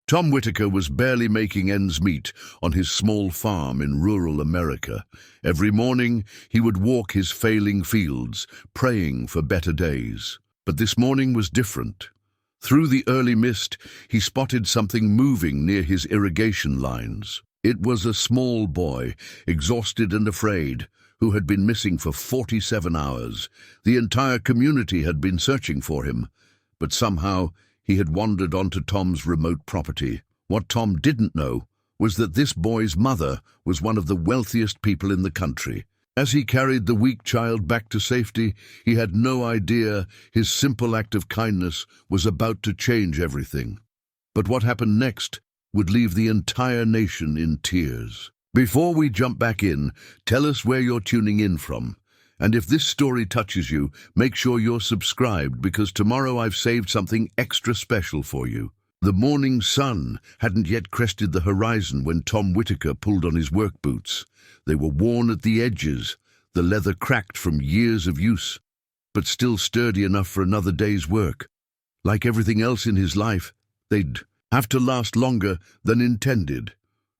Tom Whitaker was barely making ends meet on his small farm in rural America. Every morning he would walk his failing fields, praying for better days. But this morning was different. Through the early mist, he spotted something moving near his irrigation lines. It was a small boy, exhausted and afraid, who had been missing for 47 hours. The entire community had been searching for him, but somehow he had wandered onto Tom's remote property. What Tom didn't know was that this boy's mother was one of the wealthiest people in the country. As he carried the weak child back to safety, he had no idea his simple act of kindness was about to change everything. But what happened next would leave the entire nation in tears. Before we jump back in, tell us where you're tuning in from. And if this story touches you, make sure you're subscribed, because tomorrow I've saved something extra special for you. The morning sun hadn't yet crested the horizon when Tom Whitaker pulled on his work boots. They were worn at the edges, the leather cracked from years of use, but still sturdy enough for another day's work. Like everything else in his life, they'd have to last longer than intended.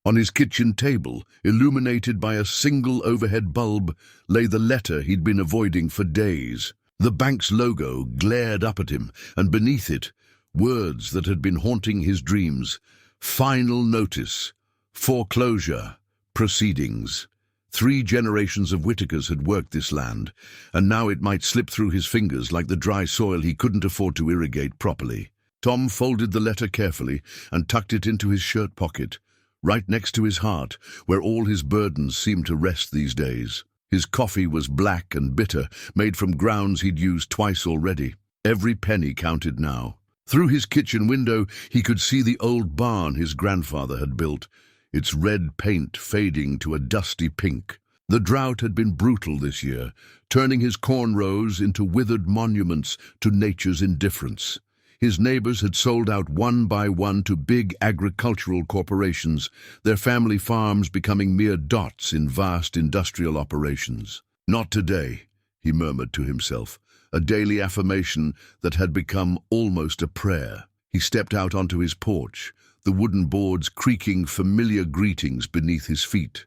On his kitchen table, illuminated by a single overhead bulb, lay the letter he'd been avoiding for days. The bank's logo glared up at him, and beneath it, words that had been haunting his dreams. Final notice. Foreclosure. Proceedings. 3 generations of Whitakers had worked this land, and now it might slip through his fingers like the dry soil he couldn't afford to irrigate properly. Tom folded the letter carefully and tucked it into his shirt pocket, right next to his heart, where all his burdens seemed to rest these days. His coffee was black and bitter, made from grounds he'd used twice already. Every penny counted now. Through his kitchen window, he could see the old barn his grandfather had built, its red paint fading to a dusty pink. The drought had been brutal this year, turning his corn rows into withered monuments to nature's indifference. His neighbors had sold out one by one to big agricultural corporations, their family farms becoming mere dots in vast industrial operations. Not today, he murmured to himself, a daily affirmation that had become almost a prayer. He stepped out onto his porch, the wooden boards creaking familiar greetings beneath his feet.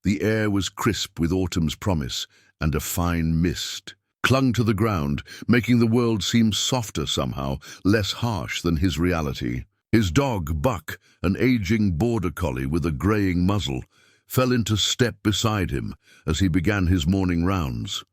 The air was crisp with autumn's promise, and a fine mist clung to the ground, making the world seem softer somehow, less harsh than his reality. His dog, Buck, an aging border collie with a graying muzzle, fell into step beside him as he began his morning rounds.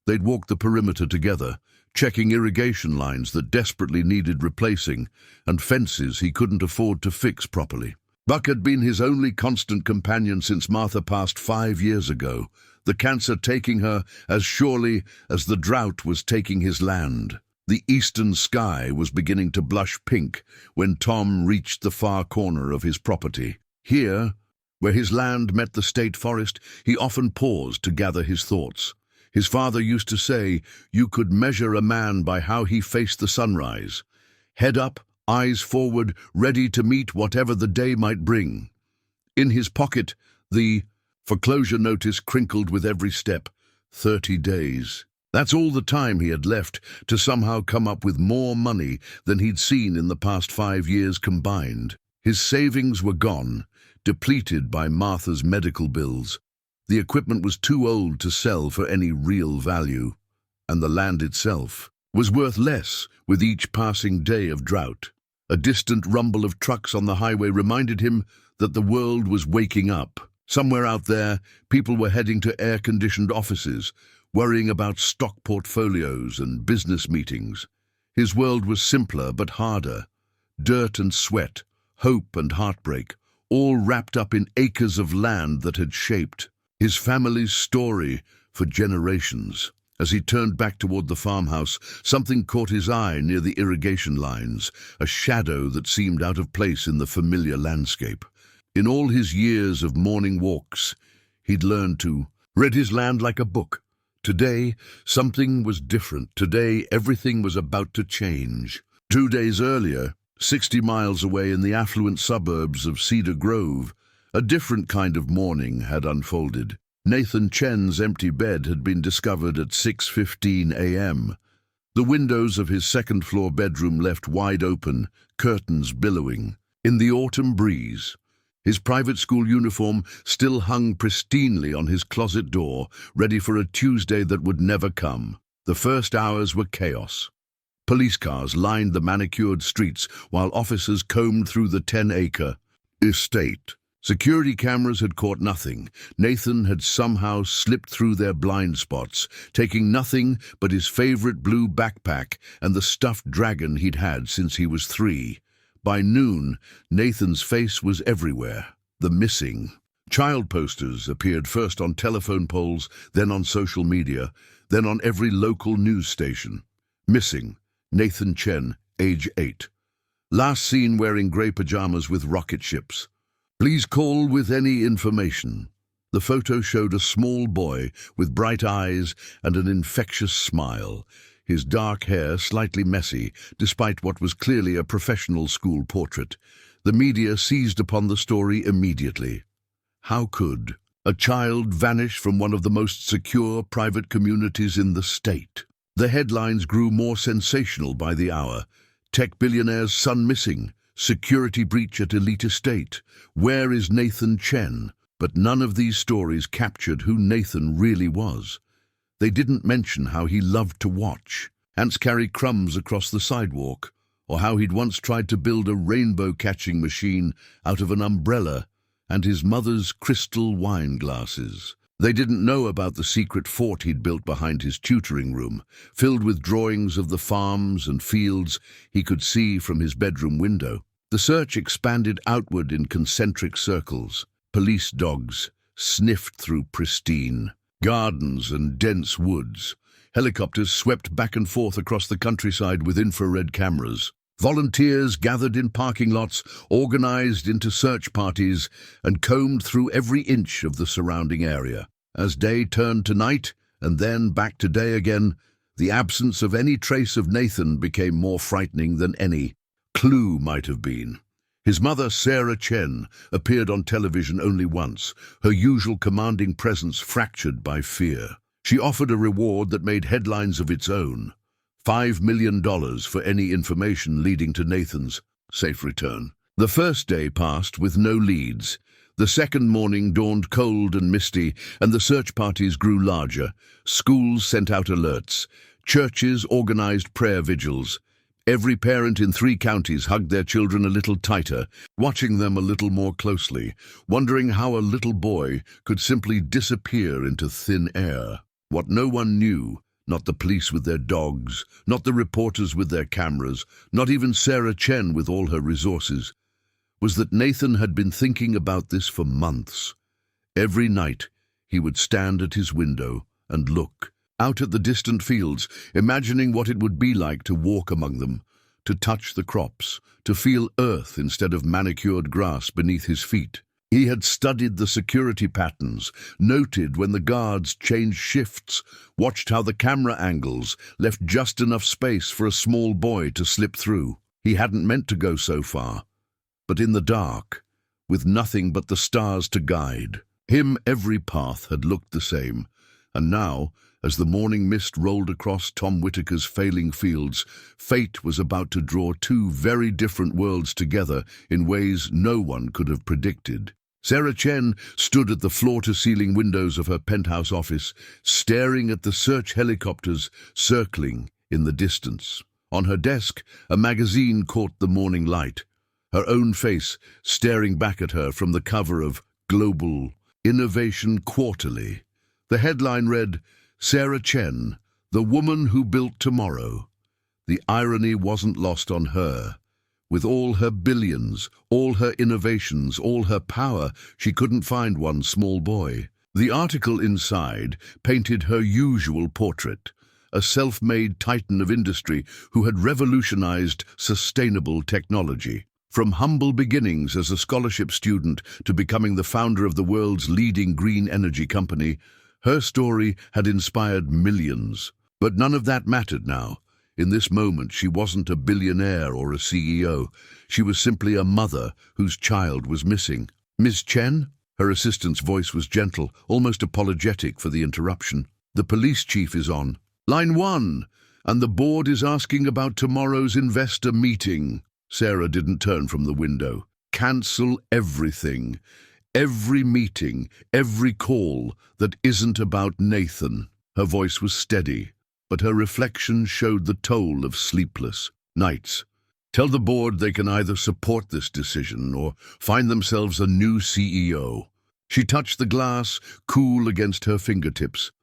They'd walked the perimeter together, checking irrigation lines that desperately needed replacing and fences he couldn't afford to fix properly. Buck had been his only constant companion since Martha passed 5 years ago, the cancer taking her as surely as the drought was taking his land. The eastern sky was beginning to blush pink when Tom reached the far corner of his property. Here, where his land met the state forest, he often paused to gather his thoughts. His father used to say, you could measure a man by how he faced the sunrise. Head up, eyes forward, ready to meet whatever the day might bring. In his pocket, the foreclosure notice crinkled with every step. 30 days. That's all the time he had left to somehow come up with more money than he'd seen in the past 5 years combined. His savings were gone, depleted by Martha's medical bills. The equipment was too old to sell for any real value, and the land itself was worth less with each passing day of drought. A distant rumble of trucks on the highway reminded him that the world was waking up. Somewhere out there, people were heading to air-conditioned offices, worrying about stock portfolios and business meetings. His world was simpler but harder. Dirt and sweat, hope and heartbreak, all wrapped up in acres of land that had shaped his family's story for generations. As he turned back toward the farmhouse, something caught his eye near the irrigation lines, a shadow that seemed out of place in the familiar landscape. In all his years of morning walks, he'd learned to read his land like a book. Today, something was different. Today, everything was about to change. 2 days earlier, 60 miles away in the affluent suburbs of Cedar Grove, a different kind of morning had unfolded. Nathan Chen's empty bed had been discovered at 6:15 a.m. The windows of his second-floor bedroom left wide open, curtains billowing. In the autumn breeze, his private school uniform still hung pristinely on his closet door, ready for a Tuesday that would never come. The first hours were chaos. Police cars lined the manicured streets while officers combed through the 10-acre estate. Security cameras had caught nothing. Nathan had somehow slipped through their blind spots, taking nothing but his favorite blue backpack and the stuffed dragon he'd had since he was 3. By noon, Nathan's face was everywhere. The missing. Child posters appeared first on telephone poles, then on social media, then on every local news station. Missing. Nathan Chen, age 8. Last seen wearing grey pajamas with rocket ships. Please call with any information. The photo showed a small boy with bright eyes and an infectious smile, his dark hair slightly messy, despite what was clearly a professional school portrait. The media seized upon the story immediately. How could a child vanish from one of the most secure private communities in the state? The headlines grew more sensational by the hour. Tech billionaire's son missing. Security breach at elite estate. Where is Nathan Chen? But none of these stories captured who Nathan really was. They didn't mention how he loved to watch ants carry crumbs across the sidewalk, or how he'd once tried to build a rainbow-catching machine out of an umbrella and his mother's crystal wine glasses. They didn't know about the secret fort he'd built behind his tutoring room, filled with drawings of the farms and fields he could see from his bedroom window. The search expanded outward in concentric circles. Police dogs sniffed through pristine gardens and dense woods. Helicopters swept back and forth across the countryside with infrared cameras. Volunteers gathered in parking lots, organized into search parties, and combed through every inch of the surrounding area. As day turned to night, and then back to day again, the absence of any trace of Nathan became more frightening than any clue might have been. His mother, Sarah Chen, appeared on television only once, her usual commanding presence fractured by fear. She offered a reward that made headlines of its own. $5 million for any information leading to Nathan's safe return. The first day passed with no leads. The second morning dawned cold and misty, and the search parties grew larger. Schools sent out alerts. Churches organized prayer vigils. Every parent in 3 counties hugged their children a little tighter, watching them a little more closely, wondering how a little boy could simply disappear into thin air. What no one knew, not the police with their dogs, not the reporters with their cameras, not even Sarah Chen with all her resources, was that Nathan had been thinking about this for months. Every night, he would stand at his window and look out at the distant fields, imagining what it would be like to walk among them, to touch the crops, to feel earth instead of manicured grass beneath his feet. He had studied the security patterns, noted when the guards changed shifts, watched how the camera angles left just enough space for a small boy to slip through. He hadn't meant to go so far, but in the dark, with nothing but the stars to guide him, every path had looked the same. And now, as the morning mist rolled across Tom Whitaker's failing fields, fate was about to draw 2 very different worlds together in ways no one could have predicted. Sarah Chen stood at the floor-to-ceiling windows of her penthouse office, staring at the search helicopters circling in the distance. On her desk, a magazine caught the morning light, her own face staring back at her from the cover of Global Innovation Quarterly. The headline read, "Sarah Chen, the woman who built tomorrow." The irony wasn't lost on her. With all her billions, all her innovations, all her power, she couldn't find one small boy. The article inside painted her usual portrait, a self-made titan of industry who had revolutionized sustainable technology. From humble beginnings as a scholarship student to becoming the founder of the world's leading green energy company, her story had inspired millions. But none of that mattered now. In this moment, she wasn't a billionaire or a CEO. She was simply a mother whose child was missing. "Miss Chen?" Her assistant's voice was gentle, almost apologetic for the interruption. "The police chief is on. Line 1, and the board is asking about tomorrow's investor meeting." Sarah didn't turn from the window. Cancel everything, every meeting, every call that isn't about Nathan. Her voice was steady, but her reflection showed the toll of sleepless nights. Tell the board they can either support this decision or find themselves a new CEO. She touched the glass, cool against her fingertips.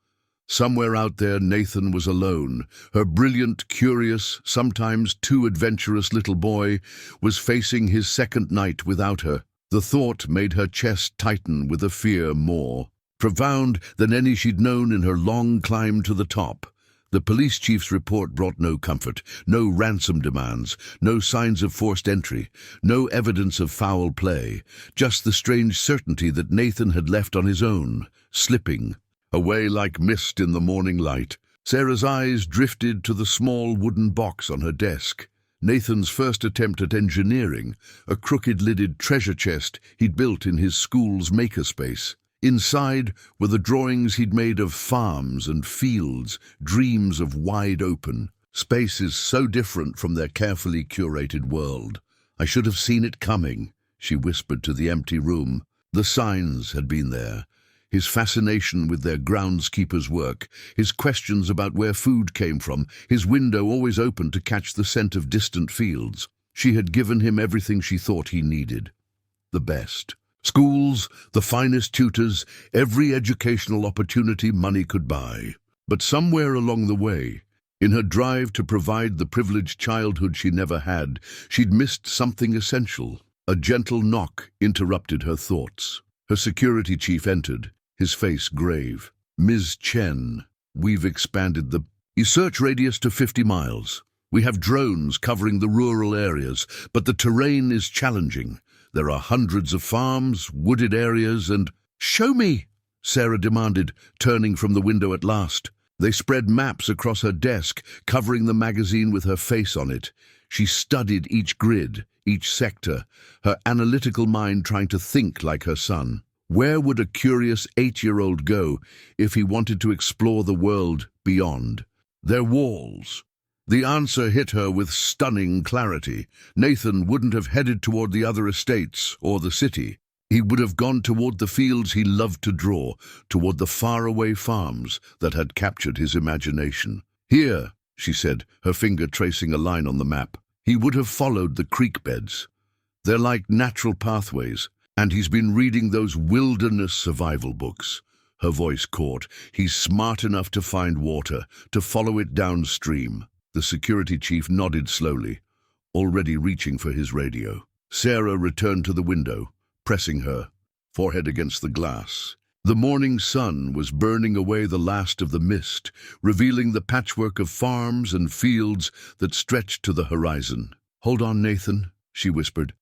Somewhere out there, Nathan was alone. Her brilliant, curious, sometimes too adventurous little boy was facing his second night without her. The thought made her chest tighten with a fear more profound than any she'd known in her long climb to the top. The police chief's report brought no comfort, no ransom demands, no signs of forced entry, no evidence of foul play, just the strange certainty that Nathan had left on his own, slipping away like mist in the morning light. Sarah's eyes drifted to the small wooden box on her desk. Nathan's first attempt at engineering, a crooked-lidded treasure chest he'd built in his school's makerspace. Inside were the drawings he'd made of farms and fields, dreams of wide open spaces so different from their carefully curated world. "I should have seen it coming," she whispered to the empty room. The signs had been there. His fascination with their groundskeeper's work, his questions about where food came from, his window always open to catch the scent of distant fields. She had given him everything she thought he needed. The best. Schools, the finest tutors, every educational opportunity money could buy. But somewhere along the way, in her drive to provide the privileged childhood she never had, she'd missed something essential. A gentle knock interrupted her thoughts. Her security chief entered, his face grave. "Ms. Chen, we've expanded the search radius to 50 miles. We have drones covering the rural areas, but the terrain is challenging. There are hundreds of farms, wooded areas, and—" "Show me," Sarah demanded, turning from the window at last. They spread maps across her desk, covering the magazine with her face on it. She studied each grid, each sector, her analytical mind trying to think like her son. Where would a curious 8-year-old go if he wanted to explore the world beyond their walls? The answer hit her with stunning clarity. Nathan wouldn't have headed toward the other estates or the city. He would have gone toward the fields he loved to draw, toward the faraway farms that had captured his imagination. "Here," she said, her finger tracing a line on the map. "He would have followed the creek beds. They're like natural pathways. And he's been reading those wilderness survival books." Her voice caught. "He's smart enough to find water, to follow it downstream." The security chief nodded slowly, already reaching for his radio. Sarah returned to the window, pressing her forehead against the glass. The morning sun was burning away the last of the mist, revealing the patchwork of farms and fields that stretched to the horizon. "Hold on, Nathan," she whispered.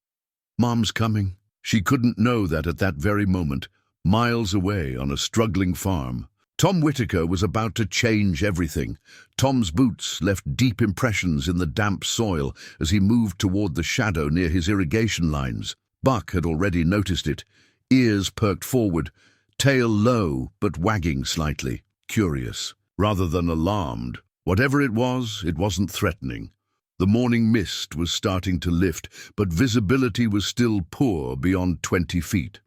"Mom's coming." She couldn't know that at that very moment, miles away on a struggling farm, Tom Whitaker was about to change everything. Tom's boots left deep impressions in the damp soil as he moved toward the shadow near his irrigation lines. Buck had already noticed it, ears perked forward, tail low but wagging slightly, curious, rather than alarmed. Whatever it wasn't threatening. The morning mist was starting to lift, but visibility was still poor beyond 20 feet.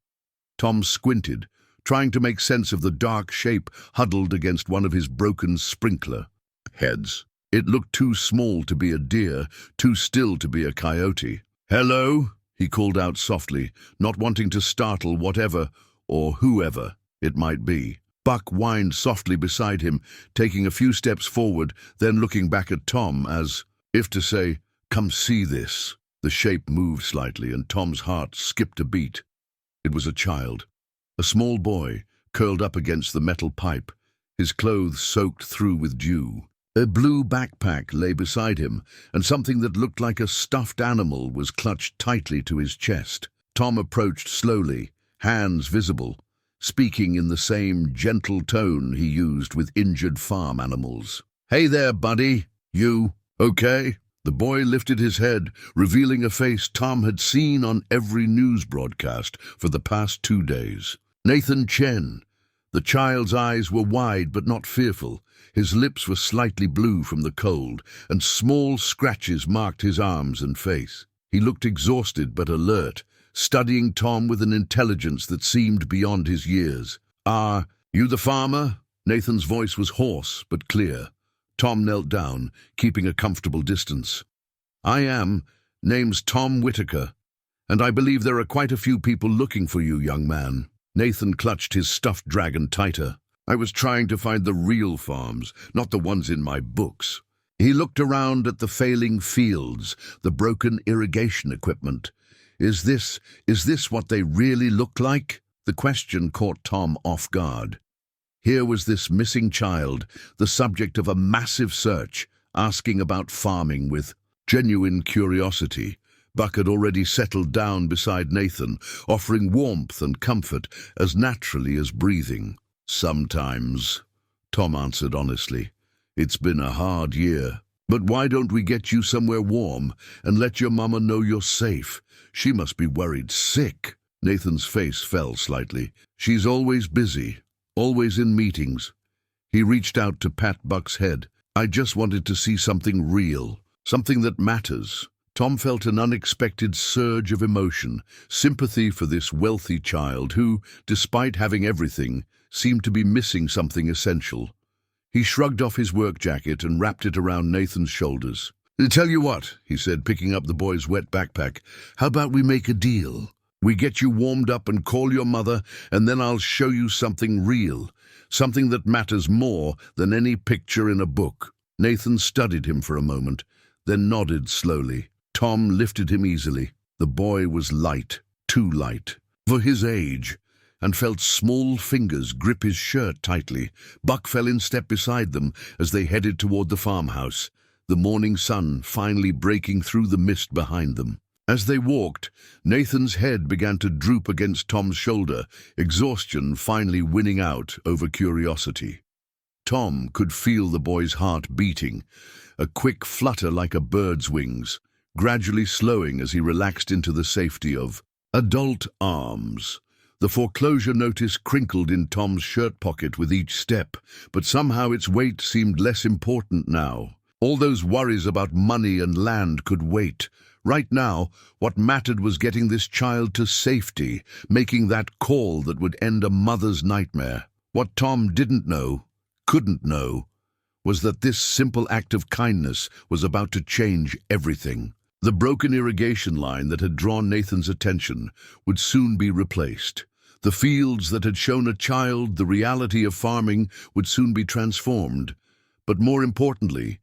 Tom squinted, trying to make sense of the dark shape huddled against one of his broken sprinkler heads. It looked too small to be a deer, too still to be a coyote. "Hello?" he called out softly, not wanting to startle whatever or whoever it might be. Buck whined softly beside him, taking a few steps forward, then looking back at Tom as if to say, "Come see this." The shape moved slightly, and Tom's heart skipped a beat. It was a child, a small boy, curled up against the metal pipe, his clothes soaked through with dew. A blue backpack lay beside him, and something that looked like a stuffed animal was clutched tightly to his chest. Tom approached slowly, hands visible, speaking in the same gentle tone he used with injured farm animals. "Hey there, buddy. You okay?" The boy lifted his head, revealing a face Tom had seen on every news broadcast for the past 2 days. Nathan Chen. The child's eyes were wide but not fearful. His lips were slightly blue from the cold, and small scratches marked his arms and face. He looked exhausted but alert, studying Tom with an intelligence that seemed beyond his years. "Ah, you the farmer?" Nathan's voice was hoarse but clear. Tom knelt down, keeping a comfortable distance. "I am. Name's Tom Whitaker, and I believe there are quite a few people looking for you, young man." Nathan clutched his stuffed dragon tighter. "I was trying to find the real farms, not the ones in my books." He looked around at the failing fields, the broken irrigation equipment. Is this what they really look like?" The question caught Tom off guard. Here was this missing child, the subject of a massive search, asking about farming with genuine curiosity. Buck had already settled down beside Nathan, offering warmth and comfort as naturally as breathing. "Sometimes," Tom answered honestly. "It's been a hard year. But why don't we get you somewhere warm and let your mama know you're safe? She must be worried sick." Nathan's face fell slightly. "She's always busy, always in meetings." He reached out to pat Buck's head. "I just wanted to see something real, something that matters." Tom felt an unexpected surge of emotion, sympathy for this wealthy child who, despite having everything, seemed to be missing something essential. He shrugged off his work jacket and wrapped it around Nathan's shoulders. "Tell you what," he said, picking up the boy's wet backpack, "how about we make a deal? We get you warmed up and call your mother, and then I'll show you something real, something that matters more than any picture in a book." Nathan studied him for a moment, then nodded slowly. Tom lifted him easily. The boy was light, too light, for his age, and felt small fingers grip his shirt tightly. Buck fell in step beside them as they headed toward the farmhouse, the morning sun finally breaking through the mist behind them. As they walked, Nathan's head began to droop against Tom's shoulder, exhaustion finally winning out over curiosity. Tom could feel the boy's heart beating, a quick flutter like a bird's wings, gradually slowing as he relaxed into the safety of adult arms. The foreclosure notice crinkled in Tom's shirt pocket with each step, but somehow its weight seemed less important now. All those worries about money and land could wait. Right now, what mattered was getting this child to safety, making that call that would end a mother's nightmare. What Tom didn't know, couldn't know, was that this simple act of kindness was about to change everything. The broken irrigation line that had drawn Nathan's attention would soon be replaced. The fields that had shown a child the reality of farming would soon be transformed. But more importantly,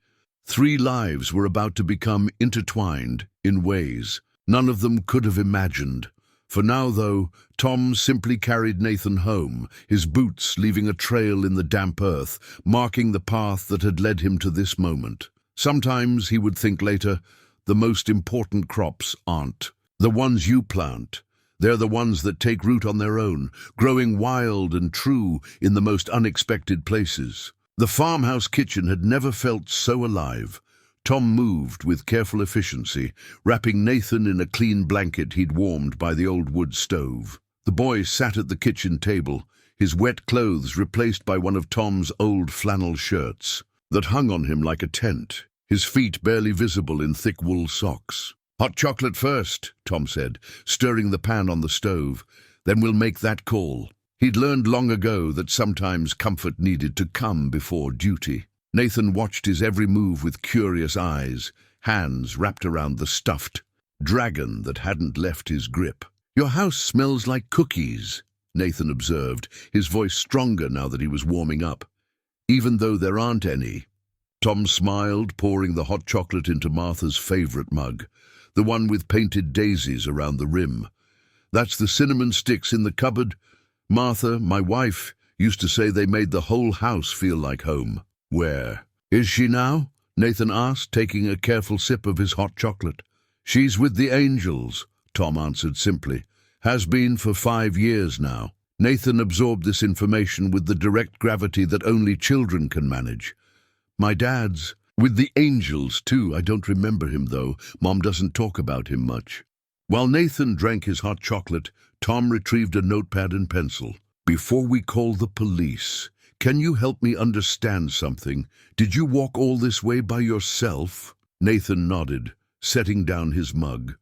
3 lives were about to become intertwined in ways none of them could have imagined. For now, though, Tom simply carried Nathan home, his boots leaving a trail in the damp earth, marking the path that had led him to this moment. Sometimes, he would think later, the most important crops aren't the ones you plant. They're the ones that take root on their own, growing wild and true in the most unexpected places. The farmhouse kitchen had never felt so alive. Tom moved with careful efficiency, wrapping Nathan in a clean blanket he'd warmed by the old wood stove. The boy sat at the kitchen table, his wet clothes replaced by one of Tom's old flannel shirts that hung on him like a tent, his feet barely visible in thick wool socks. "Hot chocolate first," Tom said, stirring the pan on the stove. "Then we'll make that call." He'd learned long ago that sometimes comfort needed to come before duty. Nathan watched his every move with curious eyes, hands wrapped around the stuffed dragon that hadn't left his grip. "Your house smells like cookies," Nathan observed, his voice stronger now that he was warming up. "Even though there aren't any." Tom smiled, pouring the hot chocolate into Martha's favorite mug, the one with painted daisies around the rim. "That's the cinnamon sticks in the cupboard. Martha, my wife, used to say they made the whole house feel like home." "Where is she now?" Nathan asked, taking a careful sip of his hot chocolate. "She's with the angels," Tom answered simply. "Has been for 5 years now." Nathan absorbed this information with the direct gravity that only children can manage. "My dad's with the angels, too. I don't remember him, though. Mom doesn't talk about him much." While Nathan drank his hot chocolate, Tom retrieved a notepad and pencil. "Before we call the police, can you help me understand something? Did you walk all this way by yourself?" Nathan nodded, setting down his mug.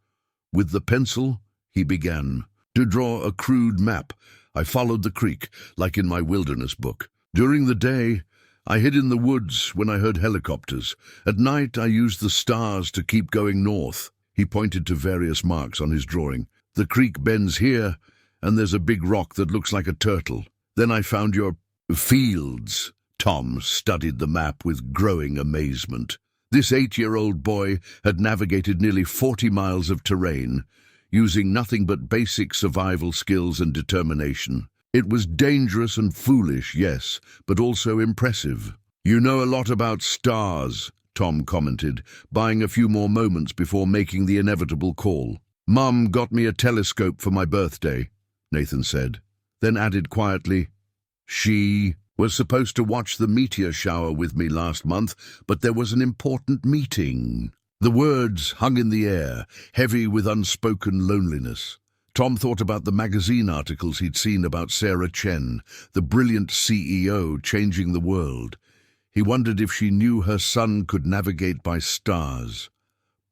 With the pencil, he began. To draw a crude map, I followed the creek, like in my wilderness book. During the day, I hid in the woods when I heard helicopters. At night, I used the stars to keep going north. He pointed to various marks on his drawing. The creek bends here, and there's a big rock that looks like a turtle. Then I found your fields. Tom studied the map with growing amazement. This 8-year-old boy had navigated nearly 40 miles of terrain, using nothing but basic survival skills and determination. It was dangerous and foolish, yes, but also impressive. "You know a lot about stars," Tom commented, buying a few more moments before making the inevitable call. "Mum got me a telescope for my birthday," Nathan said, then added quietly, "She was supposed to watch the meteor shower with me last month, but there was an important meeting." The words hung in the air, heavy with unspoken loneliness. Tom thought about the magazine articles he'd seen about Sarah Chen, the brilliant CEO changing the world. He wondered if she knew her son could navigate by stars.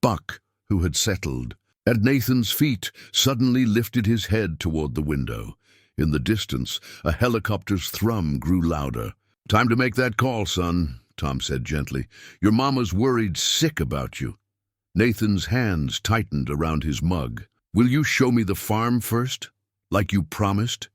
Buck, who had settled at Nathan's feet, suddenly lifted his head toward the window. In the distance, a helicopter's thrum grew louder. "Time to make that call, son," Tom said gently. "Your mama's worried sick about you." Nathan's hands tightened around his mug. "Will you show me the farm first, like you promised?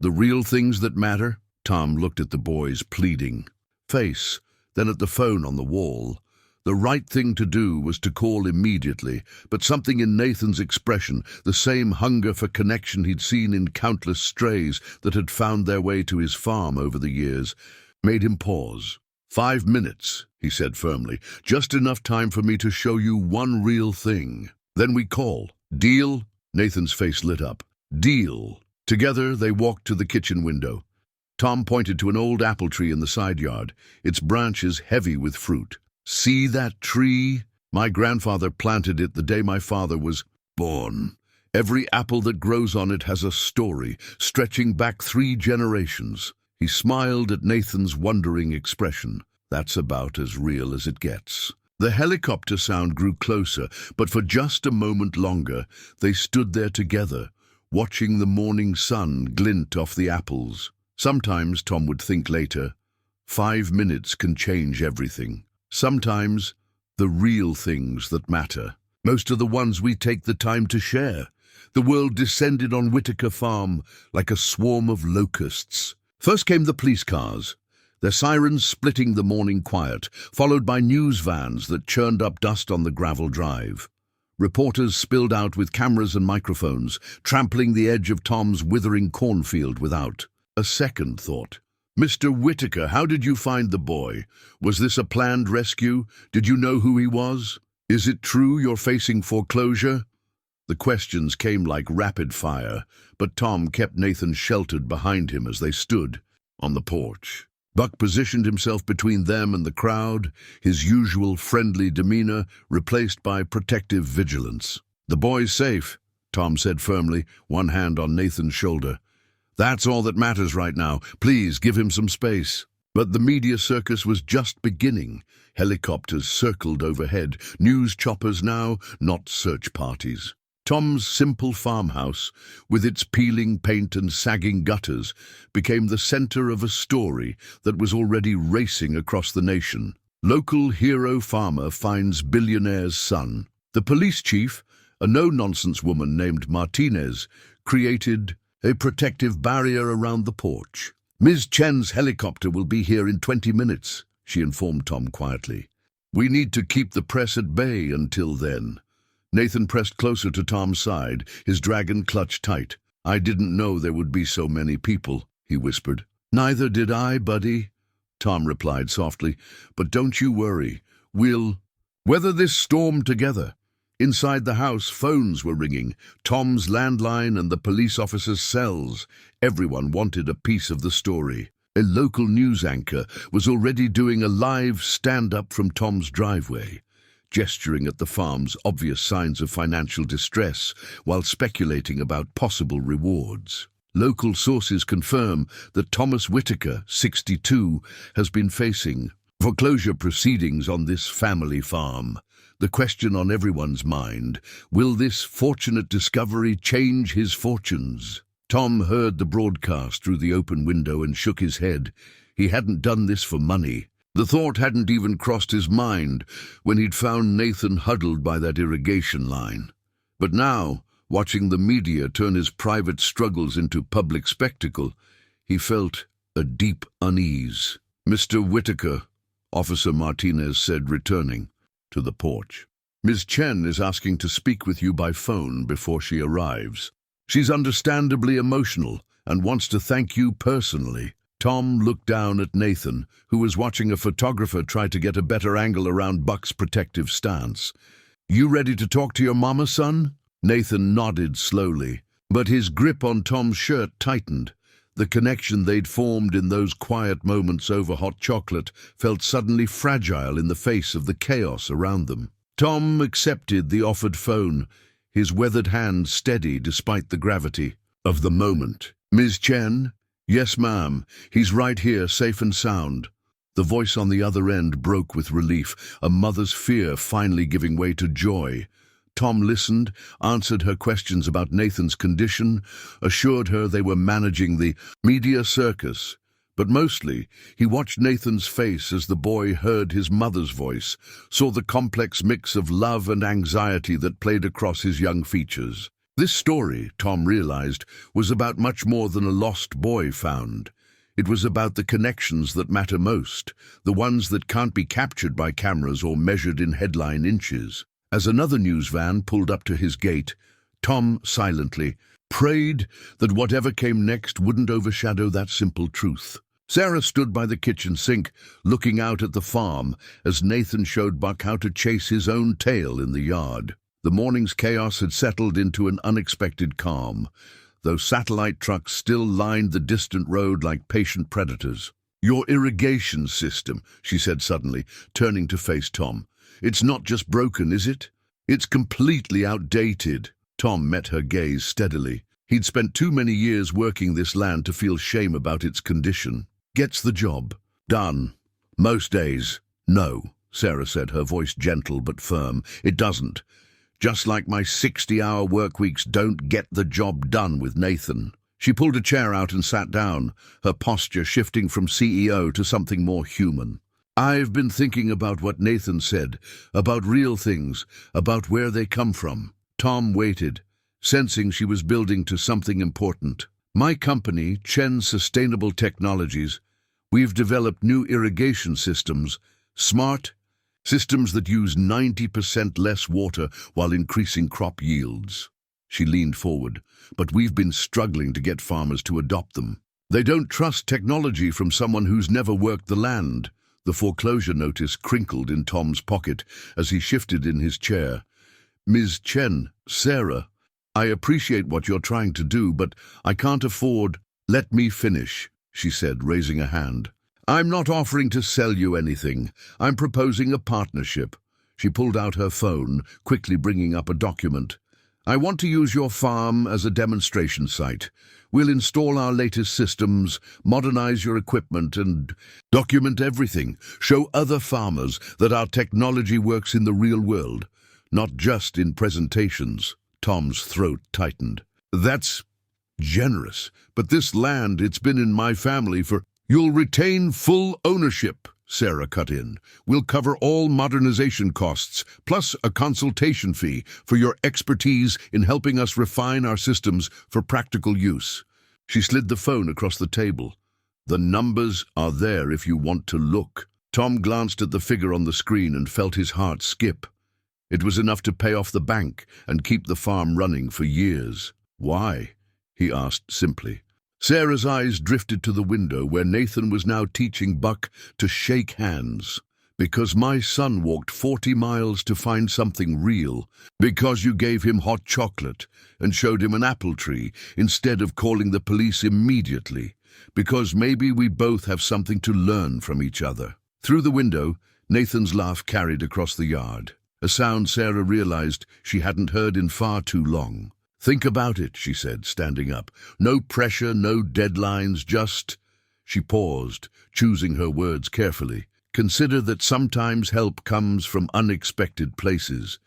The real things that matter?" Tom looked at the boy's pleading face, then at the phone on the wall. The right thing to do was to call immediately, but something in Nathan's expression, the same hunger for connection he'd seen in countless strays that had found their way to his farm over the years, made him pause. 5 minutes, he said firmly, "just enough time for me to show you one real thing. Then we call. Deal?" Nathan's face lit up. "Deal." Together they walked to the kitchen window. Tom pointed to an old apple tree in the side yard, its branches heavy with fruit. "See that tree? My grandfather planted it the day my father was born. Every apple that grows on it has a story, stretching back 3 generations. He smiled at Nathan's wondering expression. "That's about as real as it gets." The helicopter sound grew closer, but for just a moment longer, they stood there together, watching the morning sun glint off the apples. Sometimes, Tom would think later, 5 minutes can change everything. Sometimes, the real things that matter. Most are the ones we take the time to share. The world descended on Whitaker Farm like a swarm of locusts. First came the police cars, their sirens splitting the morning quiet, followed by news vans that churned up dust on the gravel drive. Reporters spilled out with cameras and microphones, trampling the edge of Tom's withering cornfield without. A second thought. "Mr. Whitaker, how did you find the boy? Was this a planned rescue? Did you know who he was? Is it true you're facing foreclosure?" The questions came like rapid fire, but Tom kept Nathan sheltered behind him as they stood on the porch. Buck positioned himself between them and the crowd, his usual friendly demeanor replaced by protective vigilance. "The boy's safe," Tom said firmly, one hand on Nathan's shoulder. "That's all that matters right now. Please give him some space." But the media circus was just beginning. Helicopters circled overhead, news choppers now, not search parties. Tom's simple farmhouse, with its peeling paint and sagging gutters, became the center of a story that was already racing across the nation. Local hero farmer finds billionaire's son. The police chief, a no-nonsense woman named Martinez, created a protective barrier around the porch. "Ms. Chen's helicopter will be here in 20 minutes, she informed Tom quietly. "We need to keep the press at bay until then." Nathan pressed closer to Tom's side, his dragon clutched tight. "I didn't know there would be so many people," he whispered. "Neither did I, buddy," Tom replied softly. "But don't you worry. We'll weather this storm together." Inside the house, phones were ringing, Tom's landline and the police officer's cells. Everyone wanted a piece of the story. A local news anchor was already doing a live stand-up from Tom's driveway, gesturing at the farm's obvious signs of financial distress while speculating about possible rewards. Local sources confirm that Thomas Whitaker, 62, has been facing foreclosure proceedings on this family farm. The question on everyone's mind: will this fortunate discovery change his fortunes? Tom heard the broadcast through the open window and shook his head. He hadn't done this for money. The thought hadn't even crossed his mind when he'd found Nathan huddled by that irrigation line. But now, watching the media turn his private struggles into public spectacle, he felt a deep unease. "Mr. Whitaker," Officer Martinez said, returning to the porch. "Ms. Chen is asking to speak with you by phone before she arrives. She's understandably emotional and wants to thank you personally." Tom looked down at Nathan, who was watching a photographer try to get a better angle around Buck's protective stance. "You ready to talk to your mama, son?" Nathan nodded slowly, but his grip on Tom's shirt tightened. The connection they'd formed in those quiet moments over hot chocolate felt suddenly fragile in the face of the chaos around them. Tom accepted the offered phone, his weathered hand steady despite the gravity of the moment. "Ms. Chen?" "Yes, ma'am. He's right here, safe and sound." The voice on the other end broke with relief, a mother's fear finally giving way to joy. Tom listened, answered her questions about Nathan's condition, assured her they were managing the media circus. But mostly, he watched Nathan's face as the boy heard his mother's voice, saw the complex mix of love and anxiety that played across his young features. This story, Tom realized, was about much more than a lost boy found. It was about the connections that matter most, the ones that can't be captured by cameras or measured in headline inches. As another news van pulled up to his gate, Tom silently prayed that whatever came next wouldn't overshadow that simple truth. Sarah stood by the kitchen sink, looking out at the farm as Nathan showed Buck how to chase his own tail in the yard. The morning's chaos had settled into an unexpected calm, though satellite trucks still lined the distant road like patient predators. "Your irrigation system," she said suddenly, turning to face Tom. "It's not just broken, is it? It's completely outdated." Tom met her gaze steadily. He'd spent too many years working this land to feel shame about its condition. "Gets the job done. Most days." "No," Sarah said, her voice gentle but firm. "It doesn't. Just like my 60-hour work weeks don't get the job done with Nathan." She pulled a chair out and sat down, her posture shifting from CEO to something more human. "I've been thinking about what Nathan said, about real things, about where they come from." Tom waited, sensing she was building to something important. "My company, Chen Sustainable Technologies, we've developed new irrigation systems, smart systems that use 90% less water while increasing crop yields." She leaned forward. "But we've been struggling to get farmers to adopt them. They don't trust technology from someone who's never worked the land." The foreclosure notice crinkled in Tom's pocket as he shifted in his chair. "Ms. Chen, Sarah, I appreciate what you're trying to do, but I can't afford—" "Let me finish," she said, raising a hand. "I'm not offering to sell you anything. I'm proposing a partnership." She pulled out her phone, quickly bringing up a document. "I want to use your farm as a demonstration site. We'll install our latest systems, modernize your equipment, and document everything. Show other farmers that our technology works in the real world, not just in presentations." Tom's throat tightened. "That's generous, but this land, it's been in my family for—" "You'll retain full ownership," Sarah cut in. "We'll cover all modernization costs, plus a consultation fee for your expertise in helping us refine our systems for practical use." She slid the phone across the table. "The numbers are there if you want to look." Tom glanced at the figure on the screen and felt his heart skip. It was enough to pay off the bank and keep the farm running for years. "Why?" he asked simply. Sarah's eyes drifted to the window where Nathan was now teaching Buck to shake hands. "Because my son walked 40 miles to find something real. Because you gave him hot chocolate and showed him an apple tree instead of calling the police immediately. Because maybe we both have something to learn from each other." Through the window, Nathan's laugh carried across the yard, a sound Sarah realized she hadn't heard in far too long. "Think about it," she said, standing up. "No pressure, no deadlines, just—" She paused, choosing her words carefully. Consider that sometimes help comes from unexpected places,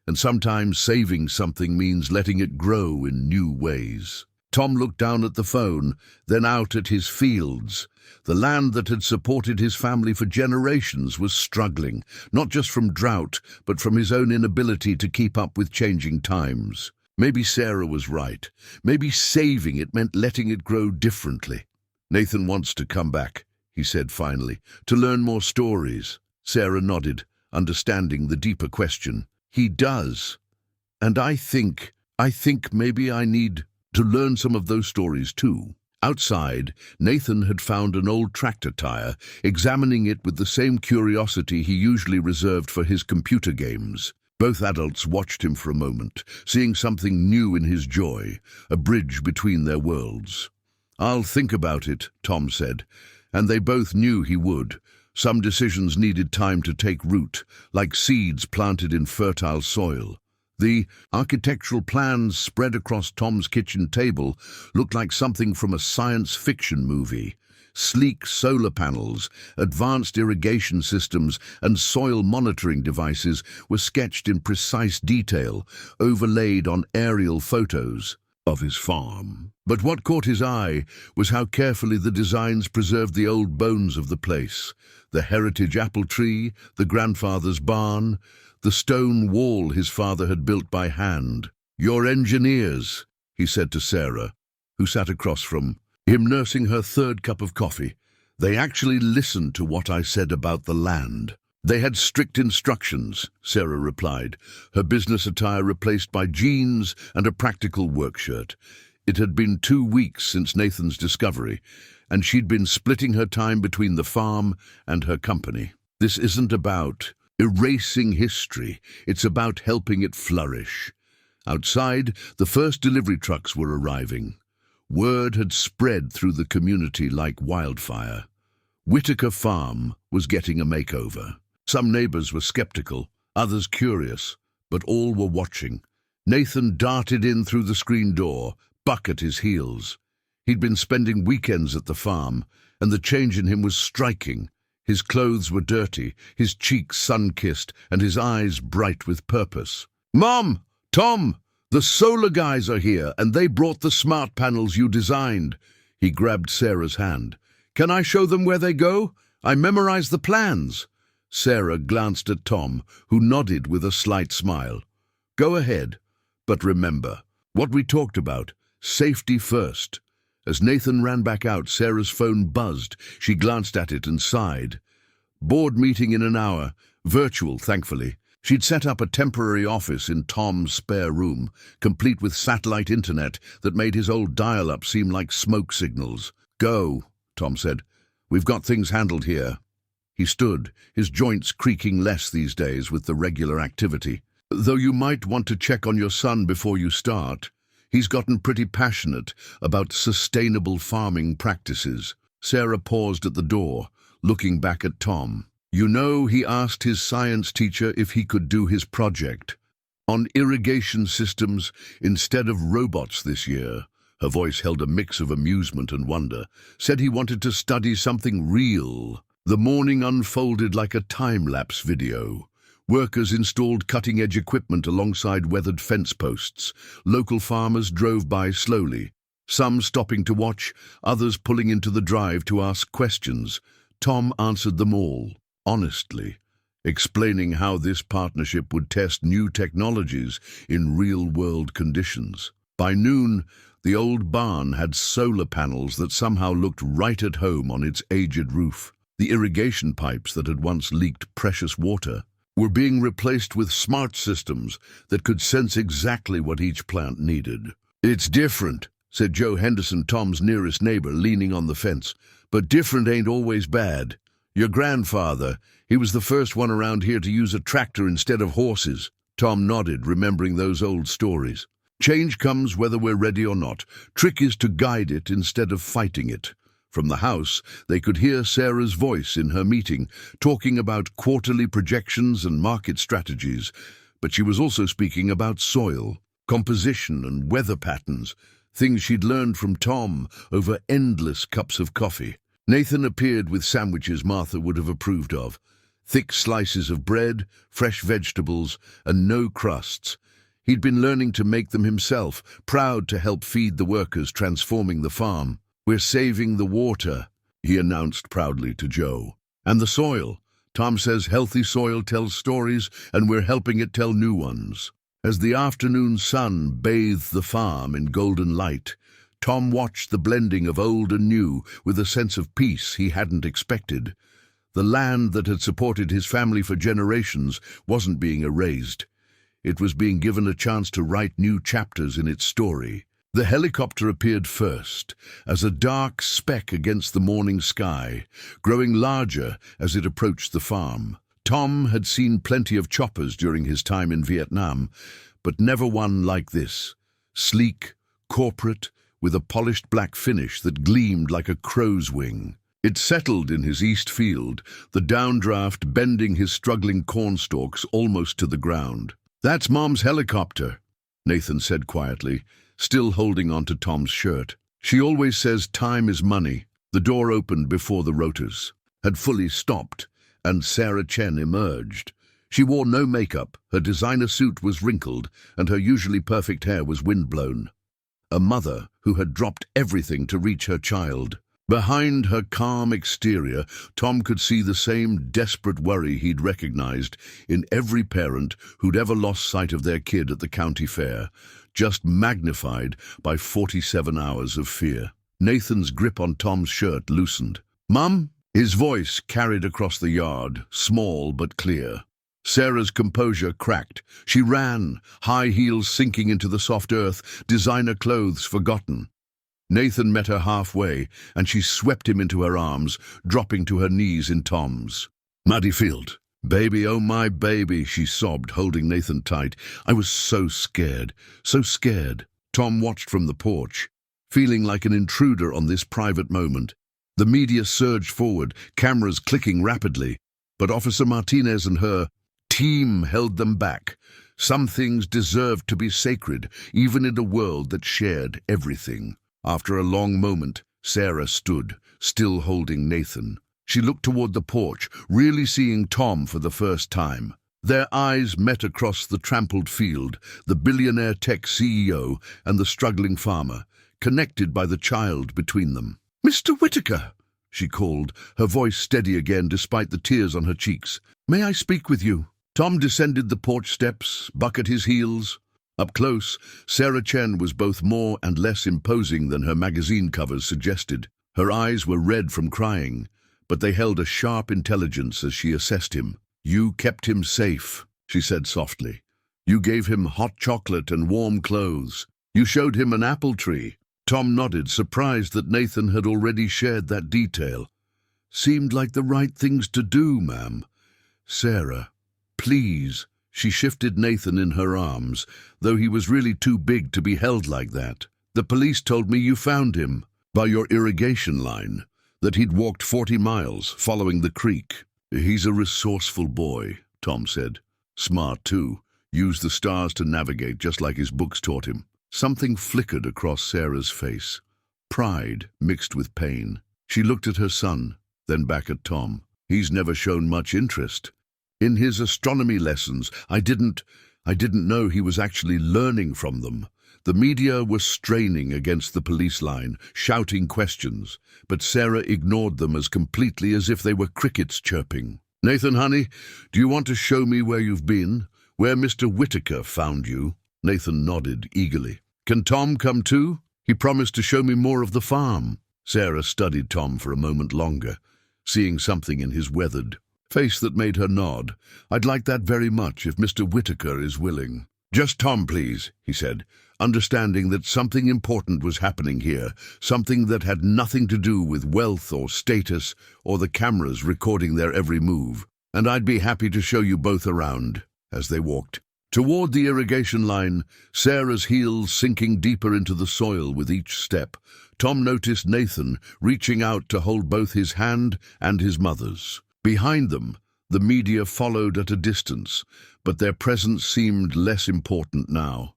and sometimes saving something means letting it grow in new ways. Tom looked down at the phone, then out at his fields. The land that had supported his family for generations was struggling, not just from drought, but from his own inability to keep up with changing times. Maybe Sarah was right. Maybe saving it meant letting it grow differently. "Nathan wants to come back," he said finally, "to learn more stories." Sarah nodded, understanding the deeper question. "He does. And I think maybe I need to learn some of those stories too." Outside, Nathan had found an old tractor tire, examining it with the same curiosity he usually reserved for his computer games. Both adults watched him for a moment, seeing something new in his joy, a bridge between their worlds. "I'll think about it," Tom said, and they both knew he would. Some decisions needed time to take root, like seeds planted in fertile soil. The architectural plans spread across Tom's kitchen table looked like something from a science fiction movie. Sleek solar panels, advanced irrigation systems, and soil monitoring devices were sketched in precise detail, overlaid on aerial photos of his farm. But what caught his eye was how carefully the designs preserved the old bones of the place. The heritage apple tree, the grandfather's barn, the stone wall his father had built by hand. "You're engineers," he said to Sarah, who sat across from him nursing her third cup of coffee. "They actually listened to what I said about the land." "They had strict instructions," Sarah replied, her business attire replaced by jeans and a practical work shirt. It had been 2 weeks since Nathan's discovery, and she'd been splitting her time between the farm and her company. "This isn't about erasing history, it's about helping it flourish." Outside, the first delivery trucks were arriving. Word had spread through the community like wildfire. Whitaker Farm was getting a makeover. Some neighbors were skeptical, others curious, but all were watching. Nathan darted in through the screen door, Buck at his heels. He'd been spending weekends at the farm, and the change in him was striking. His clothes were dirty, his cheeks sun-kissed, and his eyes bright with purpose. "Mom! Tom! The solar guys are here, and they brought the smart panels you designed." He grabbed Sarah's hand. "Can I show them where they go? I memorized the plans." Sarah glanced at Tom, who nodded with a slight smile. "Go ahead, but remember, what we talked about, safety first." As Nathan ran back out, Sarah's phone buzzed. She glanced at it and sighed. "Board meeting in an hour, virtual, thankfully." She'd set up a temporary office in Tom's spare room, complete with satellite internet that made his old dial-up seem like smoke signals. "Go," Tom said. "We've got things handled here." He stood, his joints creaking less these days with the regular activity. "Though you might want to check on your son before you start. He's gotten pretty passionate about sustainable farming practices." Sarah paused at the door, looking back at Tom. "You know, he asked his science teacher if he could do his project on irrigation systems instead of robots this year." Her voice held a mix of amusement and wonder. "Said he wanted to study something real." The morning unfolded like a time-lapse video. Workers installed cutting-edge equipment alongside weathered fence posts. Local farmers drove by slowly, some stopping to watch, others pulling into the drive to ask questions. Tom answered them all, honestly, explaining how this partnership would test new technologies in real-world conditions. By noon, the old barn had solar panels that somehow looked right at home on its aged roof. The irrigation pipes that had once leaked precious water were being replaced with smart systems that could sense exactly what each plant needed. "It's different," said Joe Henderson, Tom's nearest neighbor, leaning on the fence. "But different ain't always bad. Your grandfather, he was the first one around here to use a tractor instead of horses." Tom nodded, remembering those old stories. "Change comes whether we're ready or not. Trick is to guide it instead of fighting it." From the house, they could hear Sarah's voice in her meeting, talking about quarterly projections and market strategies. But she was also speaking about soil, composition and weather patterns, things she'd learned from Tom over endless cups of coffee. Nathan appeared with sandwiches Martha would have approved of. Thick slices of bread, fresh vegetables, and no crusts. He'd been learning to make them himself, proud to help feed the workers transforming the farm. "We're saving the water," he announced proudly to Joe. "And the soil. Tom says healthy soil tells stories, and we're helping it tell new ones." As the afternoon sun bathed the farm in golden light, Tom watched the blending of old and new with a sense of peace he hadn't expected. The land that had supported his family for generations wasn't being erased. It was being given a chance to write new chapters in its story. The helicopter appeared first, as a dark speck against the morning sky, growing larger as it approached the farm. Tom had seen plenty of choppers during his time in Vietnam, but never one like this. Sleek, corporate, with a polished black finish that gleamed like a crow's wing. It settled in his east field, the downdraft bending his struggling cornstalks almost to the ground. "That's Mom's helicopter," Nathan said quietly, still holding on to Tom's shirt. "She always says time is money." The door opened before the rotors had fully stopped, and Sarah Chen emerged. She wore no makeup, her designer suit was wrinkled, and her usually perfect hair was windblown. A mother who had dropped everything to reach her child. Behind her calm exterior, Tom could see the same desperate worry he'd recognized in every parent who'd ever lost sight of their kid at the county fair, just magnified by 47 hours of fear. Nathan's grip on Tom's shirt loosened. "Mum?" His voice carried across the yard, small but clear. Sarah's composure cracked. She ran, high heels sinking into the soft earth, designer clothes forgotten. Nathan met her halfway, and she swept him into her arms, dropping to her knees in Tom's. "Maddie Field, baby, oh my baby," she sobbed, holding Nathan tight. "I was so scared, so scared." Tom watched from the porch, feeling like an intruder on this private moment. The media surged forward, cameras clicking rapidly, but Officer Martinez and her team held them back. Some things deserved to be sacred, even in a world that shared everything. After a long moment, Sarah stood, still holding Nathan. She looked toward the porch, really seeing Tom for the first time. Their eyes met across the trampled field, the billionaire tech CEO and the struggling farmer, connected by the child between them. "Mr. Whitaker," she called, her voice steady again despite the tears on her cheeks. "May I speak with you?" Tom descended the porch steps, buck at his heels. Up close, Sarah Chen was both more and less imposing than her magazine covers suggested. Her eyes were red from crying, but they held a sharp intelligence as she assessed him. "You kept him safe," she said softly. "You gave him hot chocolate and warm clothes. You showed him an apple tree." Tom nodded, surprised that Nathan had already shared that detail. "Seemed like the right things to do, ma'am." "Sarah, please." She shifted Nathan in her arms, though he was really too big to be held like that. "The police told me you found him, by your irrigation line, that he'd walked 40 miles, following the creek." "He's a resourceful boy," Tom said. "Smart, too. Used the stars to navigate, just like his books taught him." Something flickered across Sarah's face. Pride mixed with pain. She looked at her son, then back at Tom. "He's never shown much interest. In his astronomy lessons, I didn't know he was actually learning from them." The media was straining against the police line, shouting questions, but Sarah ignored them as completely as if they were crickets chirping. "Nathan, honey, do you want to show me where you've been? Where Mr. Whitaker found you?" Nathan nodded eagerly. "Can Tom come too? He promised to show me more of the farm." Sarah studied Tom for a moment longer, seeing something in his weathered face that made her nod. "I'd like that very much if Mr. Whitaker is willing." "Just Tom, please," he said, understanding that something important was happening here, something that had nothing to do with wealth or status or the cameras recording their every move. "And I'd be happy to show you both around." As they walked toward the irrigation line, Sarah's heels sinking deeper into the soil with each step, Tom noticed Nathan reaching out to hold both his hand and his mother's. Behind them, the media followed at a distance, but their presence seemed less important now.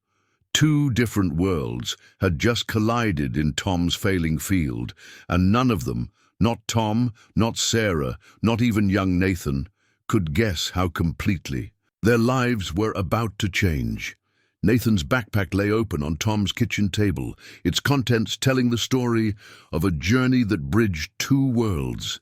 Two different worlds had just collided in Tom's failing field, and none of them, Not Tom, not Sarah, not even young Nathan could guess how completely. Their lives were about to change. Nathan's backpack lay open on Tom's kitchen table, its contents telling the story of a journey that bridged two worlds.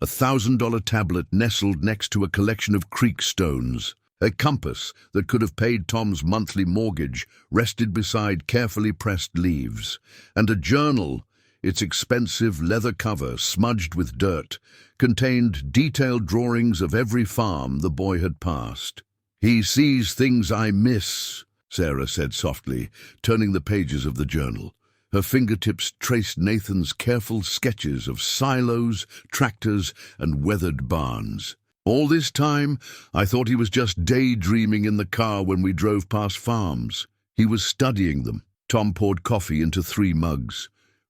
$1,000 tablet nestled next to a collection of creek stones. A compass that could have paid Tom's monthly mortgage rested beside carefully pressed leaves. And a journal, its expensive leather cover smudged with dirt, contained detailed drawings of every farm the boy had passed. "He sees things I miss," Sarah said softly, turning the pages of the journal. Her fingertips traced Nathan's careful sketches of silos, tractors, and weathered barns. "All this time, I thought he was just daydreaming in the car when we drove past farms. He was studying them." Tom poured coffee into 3 mugs.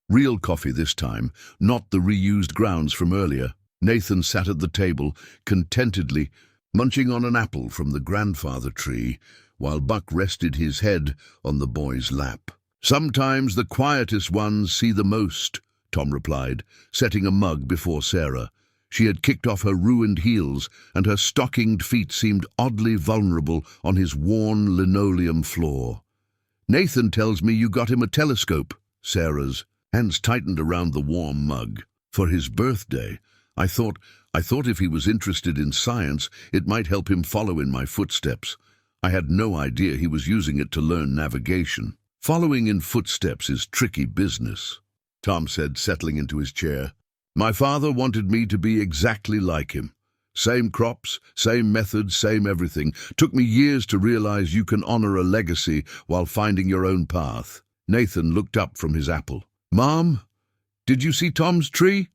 Real coffee this time, not the reused grounds from earlier. Nathan sat at the table, contentedly, munching on an apple from the grandfather tree, while Buck rested his head on the boy's lap. "Sometimes the quietest ones see the most," Tom replied, setting a mug before Sarah. She had kicked off her ruined heels, and her stockinged feet seemed oddly vulnerable on his worn linoleum floor. "Nathan tells me you got him a telescope." Sarah's hands tightened around the warm mug. "For his birthday. I thought if he was interested in science, it might help him follow in my footsteps. I had no idea he was using it to learn navigation." "Following in footsteps is tricky business," Tom said, settling into his chair. "My father wanted me to be exactly like him. Same crops, same methods, same everything. Took me years to realize you can honor a legacy while finding your own path." Nathan looked up from his apple. "Mom, did you see Tom's tree?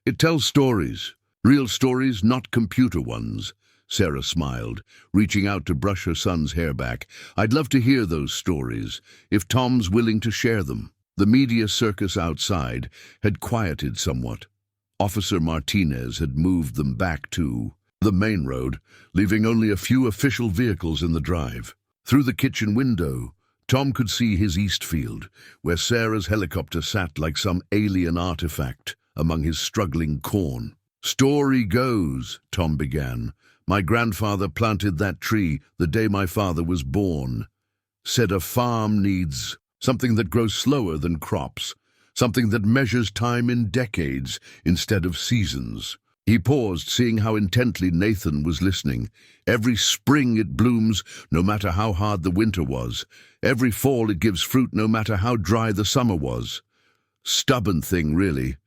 It tells stories. Real stories, not computer ones." Sarah smiled, reaching out to brush her son's hair back. "I'd love to hear those stories, if Tom's willing to share them." The media circus outside had quieted somewhat. Officer Martinez had moved them back to the main road, leaving only a few official vehicles in the drive. Through the kitchen window, Tom could see his east field, where Sarah's helicopter sat like some alien artifact among his struggling corn. "Story goes," Tom began, "my grandfather planted that tree the day my father was born. Said a farm needs something that grows slower than crops, something that measures time in decades instead of seasons." He paused, seeing how intently Nathan was listening. "Every spring it blooms, no matter how hard the winter was. Every fall it gives fruit, no matter how dry the summer was. Stubborn thing, really.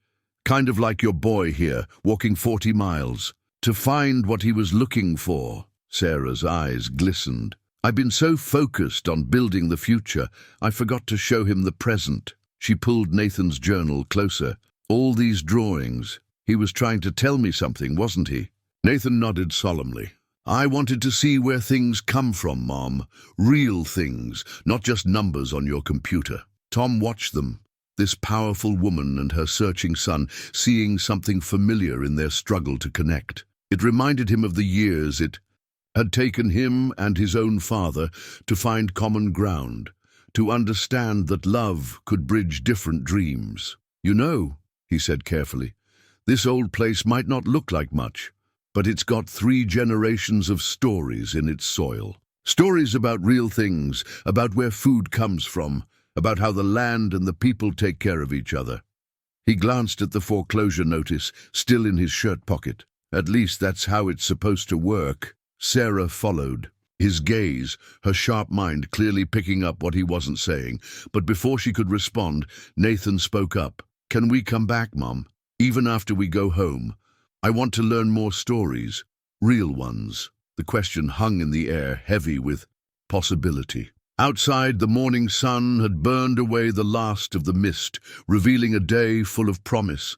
Kind of like your boy here, walking 40 miles. To find what he was looking for." Sarah's eyes glistened. "I've been so focused on building the future, I forgot to show him the present." She pulled Nathan's journal closer. "All these drawings. He was trying to tell me something, wasn't he?" Nathan nodded solemnly. "I wanted to see where things come from, Mom. Real things, not just numbers on your computer." Tom watched them, this powerful woman and her searching son, seeing something familiar in their struggle to connect. It reminded him of the years it had taken him and his own father to find common ground, to understand that love could bridge different dreams. "You know," he said carefully, "this old place might not look like much, but it's got 3 generations of stories in its soil. Stories about real things, about where food comes from, about how the land and the people take care of each other." He glanced at the foreclosure notice, still in his shirt pocket. "At least that's how it's supposed to work." Sarah followed, his gaze, her sharp mind clearly picking up what he wasn't saying. But before she could respond, Nathan spoke up. "Can we come back, Mom? Even after we go home? I want to learn more stories. Real ones." The question hung in the air, heavy with possibility. Outside, the morning sun had burned away the last of the mist, revealing a day full of promise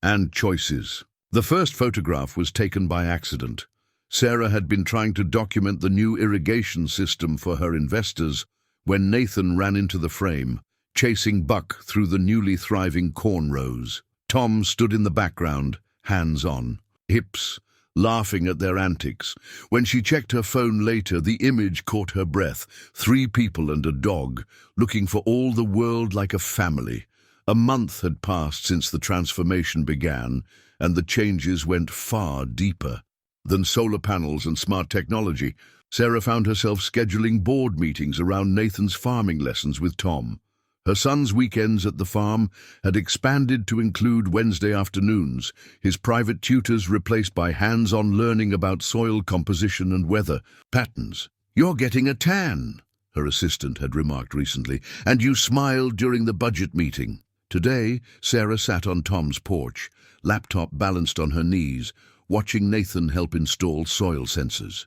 and choices. The first photograph was taken by accident. Sarah had been trying to document the new irrigation system for her investors when Nathan ran into the frame, chasing Buck through the newly thriving corn rows. Tom stood in the background, hands on hips, laughing at their antics. When she checked her phone later, the image caught her breath. 3 people and a dog, looking for all the world like a family. A month had passed since the transformation began, and the changes went far deeper than solar panels and smart technology. Sarah found herself scheduling board meetings around Nathan's farming lessons with Tom. Her son's weekends at the farm had expanded to include Wednesday afternoons, his private tutors replaced by hands-on learning about soil composition and weather patterns. "You're getting a tan," her assistant had remarked recently, "and you smiled during the budget meeting." Today, Sarah sat on Tom's porch, laptop balanced on her knees, watching Nathan help install soil sensors.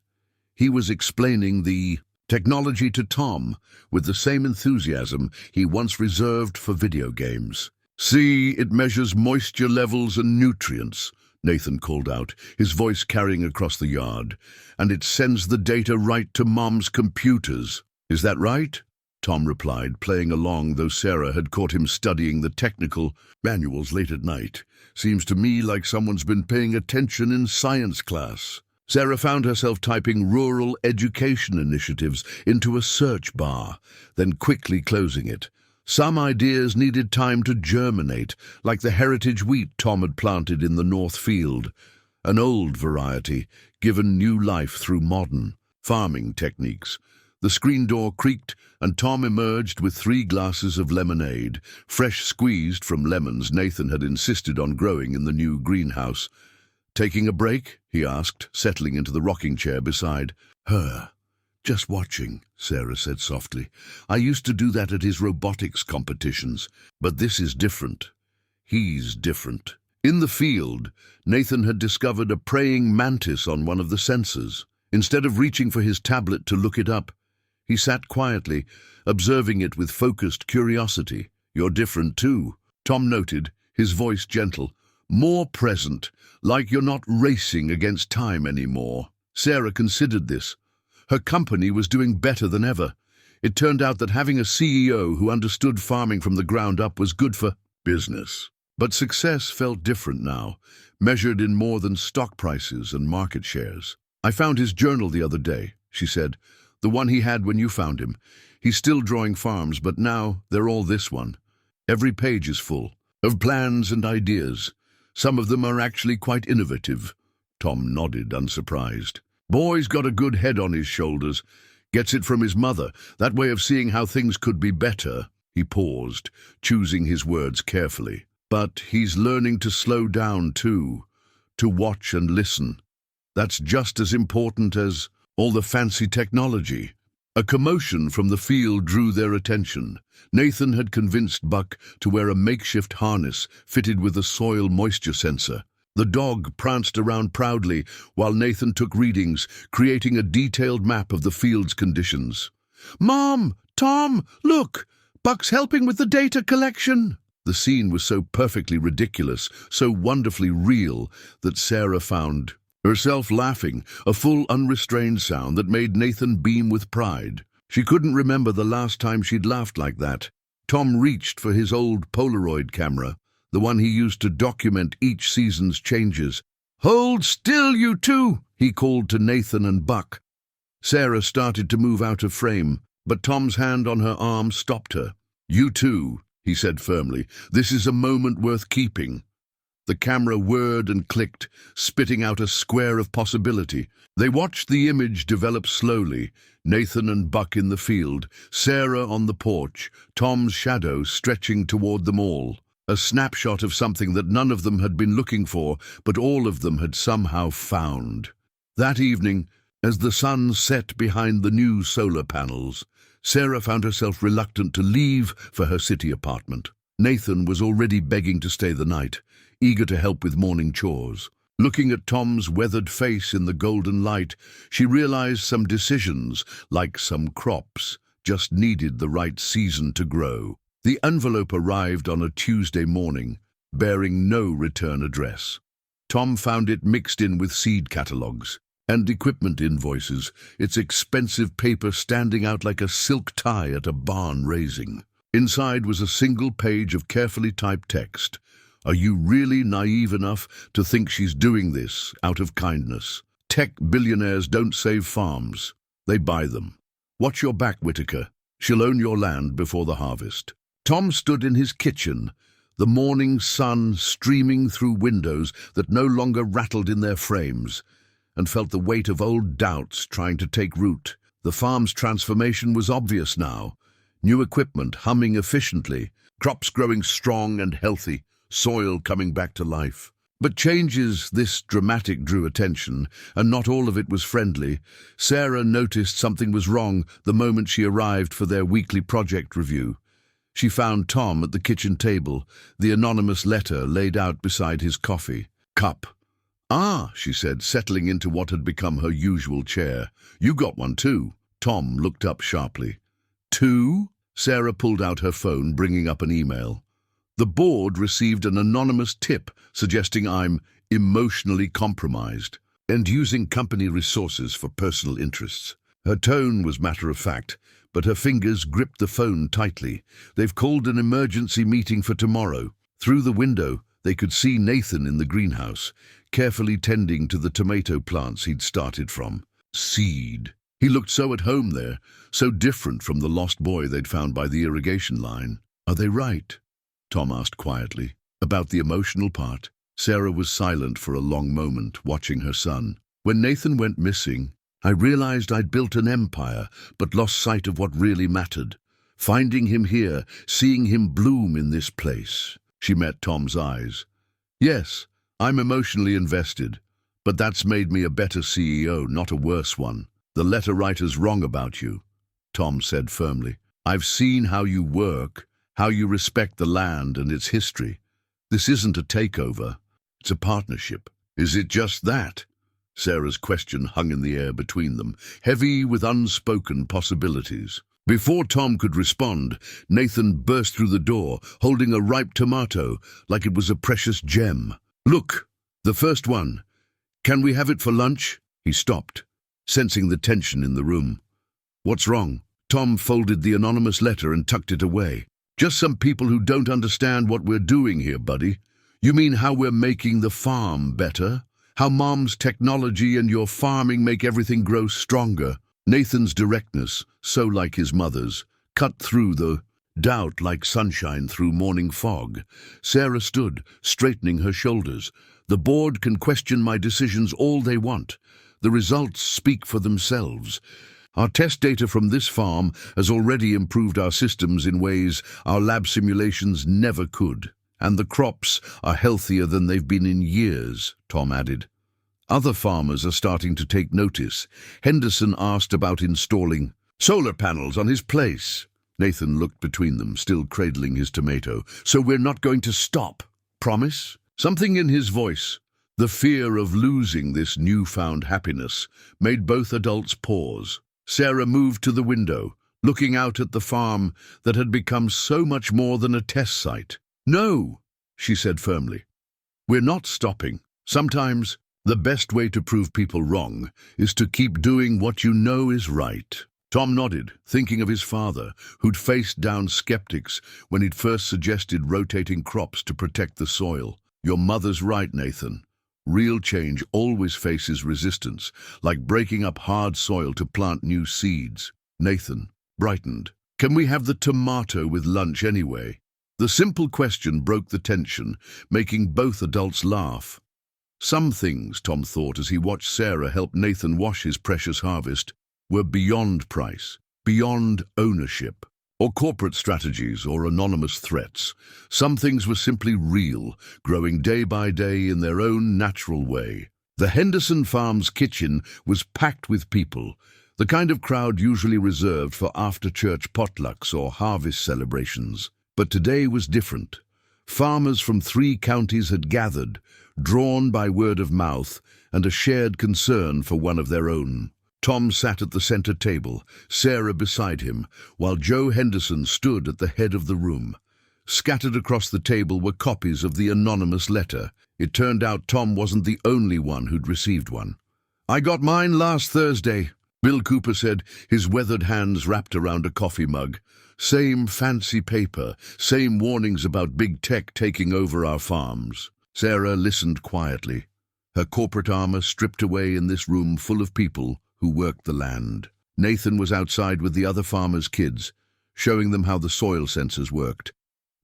He was explaining the technology to Tom with the same enthusiasm he once reserved for video games. "See, it measures moisture levels and nutrients," Nathan called out, his voice carrying across the yard. "And it sends the data right to Mom's computers." "Is that right?" Tom replied, playing along, though Sarah had caught him studying the technical manuals late at night. "Seems to me like someone's been paying attention in science class." Sarah found herself typing rural education initiatives into a search bar, then quickly closing it. Some ideas needed time to germinate, like the heritage wheat Tom had planted in the North Field, an old variety given new life through modern farming techniques. The screen door creaked, and Tom emerged with 3 glasses of lemonade, fresh squeezed from lemons Nathan had insisted on growing in the new greenhouse. "Taking a break?" he asked, settling into the rocking chair beside her. "Just watching," Sarah said softly. "I used to do that at his robotics competitions, but this is different. He's different." In the field, Nathan had discovered a praying mantis on one of the sensors. Instead of reaching for his tablet to look it up, he sat quietly, observing it with focused curiosity. "You're different too," Tom noted, his voice gentle. "More present, like you're not racing against time anymore." Sarah considered this. Her company was doing better than ever. It turned out that having a CEO who understood farming from the ground up was good for business. But success felt different now, measured in more than stock prices and market shares. "I found his journal the other day," she said, "the one he had when you found him. He's still drawing farms, but now they're all this one. Every page is full of plans and ideas. Some of them are actually quite innovative." Tom nodded, unsurprised. "Boy's got a good head on his shoulders. Gets it from his mother, that way of seeing how things could be better." He paused, choosing his words carefully. "But he's learning to slow down too, to watch and listen. That's just as important as all the fancy technology." A commotion from the field drew their attention. Nathan had convinced Buck to wear a makeshift harness fitted with a soil moisture sensor. The dog pranced around proudly while Nathan took readings, creating a detailed map of the field's conditions. "Mom! Tom! Look! Buck's helping with the data collection!" The scene was so perfectly ridiculous, so wonderfully real, that Sarah found herself laughing, a full, unrestrained sound that made Nathan beam with pride. She couldn't remember the last time she'd laughed like that. Tom reached for his old Polaroid camera, the one he used to document each season's changes. "Hold still, you two!" he called to Nathan and Buck. Sarah started to move out of frame, but Tom's hand on her arm stopped her. "You two," he said firmly, "this is a moment worth keeping." The camera whirred and clicked, spitting out a square of possibility. They watched the image develop slowly, Nathan and Buck in the field, Sarah on the porch, Tom's shadow stretching toward them all. A snapshot of something that none of them had been looking for, but all of them had somehow found. That evening, as the sun set behind the new solar panels, Sarah found herself reluctant to leave for her city apartment. Nathan was already begging to stay the night, eager to help with morning chores. Looking at Tom's weathered face in the golden light, she realized some decisions, like some crops, just needed the right season to grow. The envelope arrived on a Tuesday morning, bearing no return address. Tom found it mixed in with seed catalogs and equipment invoices, its expensive paper standing out like a silk tie at a barn raising. Inside was a single page of carefully typed text. "Are you really naive enough to think she's doing this out of kindness? Tech billionaires don't save farms. They buy them. Watch your back, Whitaker. She'll own your land before the harvest." Tom stood in his kitchen, the morning sun streaming through windows that no longer rattled in their frames, and felt the weight of old doubts trying to take root. The farm's transformation was obvious now. New equipment humming efficiently, crops growing strong and healthy, soil coming back to life. But changes this dramatic drew attention, and not all of it was friendly. Sarah noticed something was wrong the moment she arrived for their weekly project review. She found Tom at the kitchen table, the anonymous letter laid out beside his coffee cup. "Ah," she said, settling into what had become her usual chair. "You got one too." Tom looked up sharply. "Two?" Sarah pulled out her phone, bringing up an email. "The board received an anonymous tip suggesting I'm emotionally compromised and using company resources for personal interests." Her tone was matter-of-fact, but her fingers gripped the phone tightly. "They've called an emergency meeting for tomorrow." Through the window, they could see Nathan in the greenhouse, carefully tending to the tomato plants he'd started from seed. He looked so at home there, so different from the lost boy they'd found by the irrigation line. "Are they right?" Tom asked quietly. "About the emotional part?" Sarah was silent for a long moment, watching her son. "When Nathan went missing, I realized I'd built an empire, but lost sight of what really mattered. Finding him here, seeing him bloom in this place." She met Tom's eyes. "Yes, I'm emotionally invested, but that's made me a better CEO, not a worse one. The letter writer's wrong about you," Tom said firmly. "I've seen how you work, how you respect the land and its history. This isn't a takeover, it's a partnership." "Is it just that?" Sarah's question hung in the air between them, heavy with unspoken possibilities. Before Tom could respond, Nathan burst through the door, holding a ripe tomato like it was a precious gem. "Look, the first one. Can we have it for lunch?" He stopped, sensing the tension in the room. "What's wrong?" Tom folded the anonymous letter and tucked it away. "Just some people who don't understand what we're doing here, buddy. You mean how we're making the farm better? How Mom's technology and your farming make everything grow stronger?" Nathan's directness, so like his mother's, cut through the doubt like sunshine through morning fog. Sarah stood, straightening her shoulders. "The board can question my decisions all they want. The results speak for themselves. Our test data from this farm has already improved our systems in ways our lab simulations never could. And the crops are healthier than they've been in years," Tom added. "Other farmers are starting to take notice." Henderson asked about installing solar panels on his place. Nathan looked between them, still cradling his tomato. "So we're not going to stop? Promise?" Something in his voice, the fear of losing this newfound happiness, made both adults pause. Sarah moved to the window, looking out at the farm that had become so much more than a test site. "No," she said firmly. "We're not stopping. Sometimes the best way to prove people wrong is to keep doing what you know is right." Tom nodded, thinking of his father, who'd faced down skeptics when he'd first suggested rotating crops to protect the soil. "Your mother's right, Nathan. Real change always faces resistance, like breaking up hard soil to plant new seeds." Nathan brightened. "Can we have the tomato with lunch anyway?" The simple question broke the tension, making both adults laugh. Some things, Tom thought as he watched Sarah help Nathan wash his precious harvest, were beyond price, beyond ownership, or corporate strategies or anonymous threats. Some things were simply real, growing day by day in their own natural way. The Henderson Farm's kitchen was packed with people, the kind of crowd usually reserved for after-church potlucks or harvest celebrations. But today was different. Farmers from 3 counties had gathered, drawn by word of mouth and a shared concern for one of their own. Tom sat at the center table, Sarah beside him, while Joe Henderson stood at the head of the room. Scattered across the table were copies of the anonymous letter. It turned out Tom wasn't the only one who'd received one. "I got mine last Thursday," Bill Cooper said, his weathered hands wrapped around a coffee mug. "Same fancy paper, same warnings about big tech taking over our farms." Sarah listened quietly, her corporate armor stripped away in this room full of people who worked the land. Nathan was outside with the other farmers' kids, showing them how the soil sensors worked.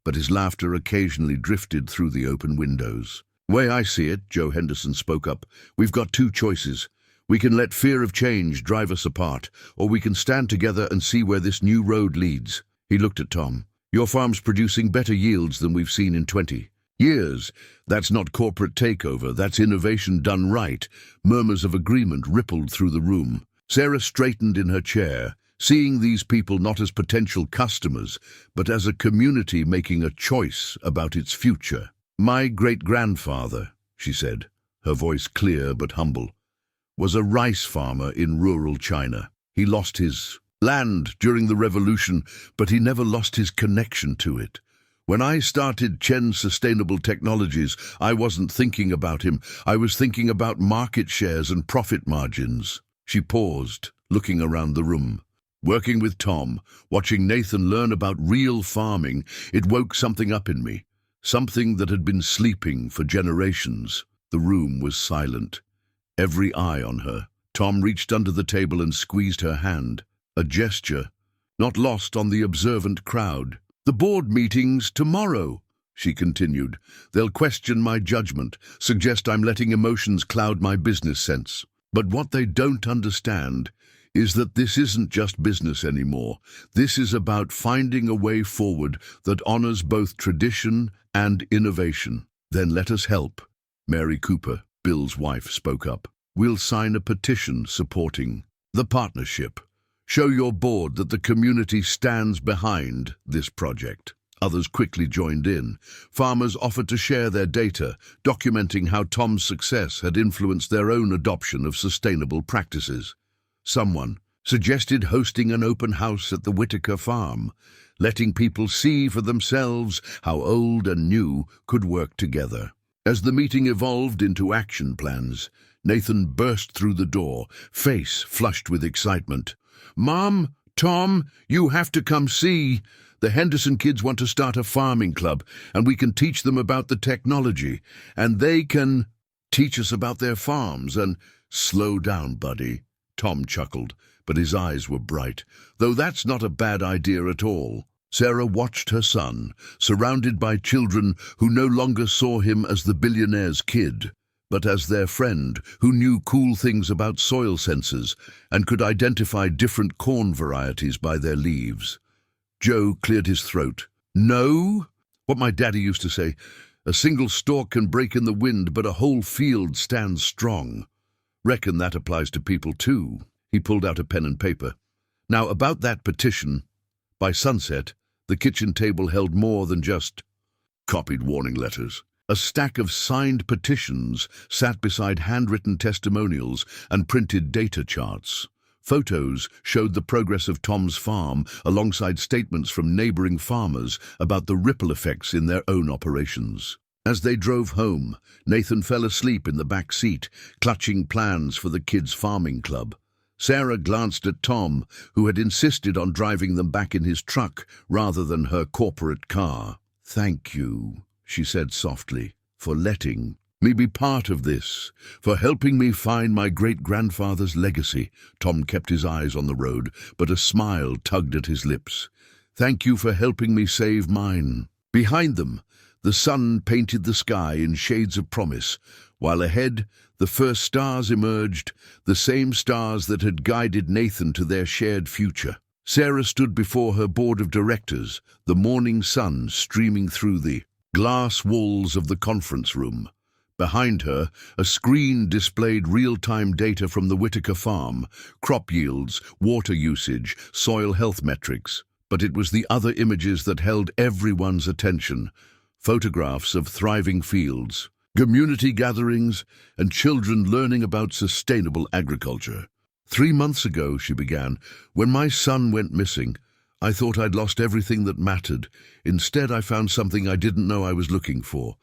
but his laughter occasionally drifted through the open windows. "Way I see it," Joe Henderson spoke up, "we've got two choices. We can let fear of change drive us apart, or we can stand together and see where this new road leads." He looked at Tom. "Your farm's producing better yields than we've seen in 20 years. That's not corporate takeover, that's innovation done right." Murmurs of agreement rippled through the room. Sarah straightened in her chair, seeing these people not as potential customers, but as a community making a choice about its future. "My great-grandfather," she said, her voice clear but humble, "was a rice farmer in rural China. He lost his land during the revolution, but he never lost his connection to it. When I started Chen Sustainable Technologies, I wasn't thinking about him. I was thinking about market shares and profit margins." She paused, looking around the room. "Working with Tom, watching Nathan learn about real farming, it woke something up in me. Something that had been sleeping for generations." The room was silent, every eye on her. Tom reached under the table and squeezed her hand, a gesture not lost on the observant crowd. "The board meeting's tomorrow," she continued. "They'll question my judgment, suggest I'm letting emotions cloud my business sense. But what they don't understand is that this isn't just business anymore. This is about finding a way forward that honors both tradition and innovation." "Then let us help," Mary Cooper, Bill's wife, spoke up. "We'll sign a petition supporting the partnership. Show your board that the community stands behind this project." Others quickly joined in. Farmers offered to share their data, documenting how Tom's success had influenced their own adoption of sustainable practices. Someone suggested hosting an open house at the Whitaker farm, letting people see for themselves how old and new could work together. As the meeting evolved into action plans, Nathan burst through the door, face flushed with excitement. "Mom, Tom, you have to come see. The Henderson kids want to start a farming club, and we can teach them about the technology, and they can teach us about their farms and—" "Slow down, buddy," Tom chuckled, but his eyes were bright. "Though that's not a bad idea at all." Sarah watched her son, surrounded by children who no longer saw him as the billionaire's kid, but as their friend who knew cool things about soil sensors and could identify different corn varieties by their leaves. Joe cleared his throat. "No? What my daddy used to say, a single stalk can break in the wind, but a whole field stands strong. Reckon that applies to people too." He pulled out a pen and paper. "Now, about that petition, by sunset, the kitchen table held more than just copied warning letters. A stack of signed petitions sat beside handwritten testimonials and printed data charts. Photos showed the progress of Tom's farm alongside statements from neighboring farmers about the ripple effects in their own operations. As they drove home, Nathan fell asleep in the back seat, clutching plans for the kids' farming club. Sarah glanced at Tom, who had insisted on driving them back in his truck rather than her corporate car. "Thank you," she said softly, "for letting me be part of this, for helping me find my great-grandfather's legacy." Tom kept his eyes on the road, but a smile tugged at his lips. "Thank you for helping me save mine." Behind them, the sun painted the sky in shades of promise, while ahead, the first stars emerged, the same stars that had guided Nathan to their shared future. Sarah stood before her board of directors, the morning sun streaming through the glass walls of the conference room. Behind her, a screen displayed real-time data from the Whitaker farm, crop yields, water usage, soil health metrics. But it was the other images that held everyone's attention. Photographs of thriving fields, community gatherings, and children learning about sustainable agriculture. 3 months ago, she began, when my son went missing, I thought I'd lost everything that mattered. Instead, I found something I didn't know I was looking for.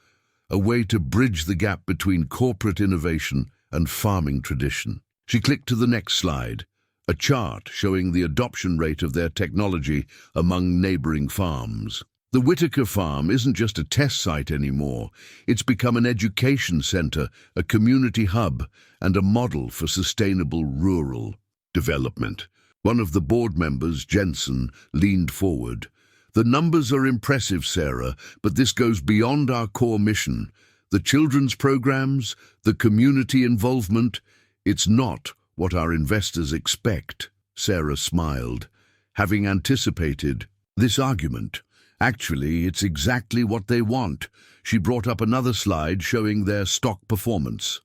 A way to bridge the gap between corporate innovation and farming tradition. She clicked to the next slide, a chart showing the adoption rate of their technology among neighboring farms. The Whitaker farm isn't just a test site anymore. It's become an education center, a community hub, and a model for sustainable rural development. One of the board members, Jensen, leaned forward. The numbers are impressive, Sarah, but this goes beyond our core mission. The children's programs, the community involvement, it's not what our investors expect. Sarah smiled, having anticipated this argument. Actually, it's exactly what they want. She brought up another slide showing their stock performance.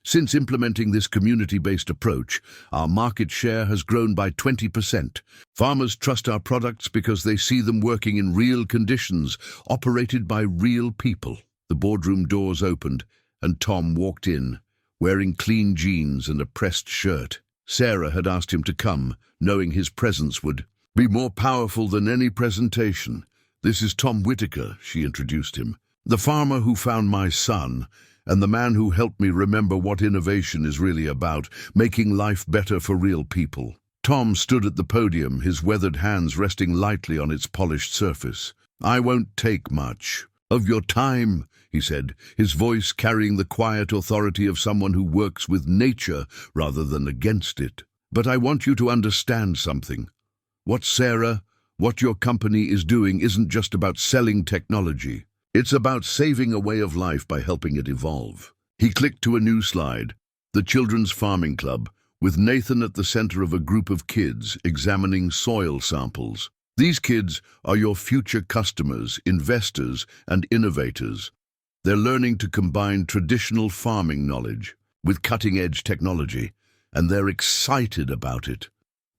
Since implementing this community-based approach, our market share has grown by 20%. Farmers trust our products because they see them working in real conditions, operated by real people. The boardroom doors opened, and Tom walked in, wearing clean jeans and a pressed shirt. Sarah had asked him to come, knowing his presence would be more powerful than any presentation. "This is Tom Whitaker," she introduced him, "the farmer who found my son, and the man who helped me remember what innovation is really about, making life better for real people." Tom stood at the podium, his weathered hands resting lightly on its polished surface. "I won't take much of your time," he said, his voice carrying the quiet authority of someone who works with nature rather than against it. "But I want you to understand something. What your company is doing isn't just about selling technology. It's about saving a way of life by helping it evolve." He clicked to a new slide, the Children's Farming Club, with Nathan at the center of a group of kids examining soil samples. "These kids are your future customers, investors, and innovators. They're learning to combine traditional farming knowledge with cutting-edge technology, and they're excited about it."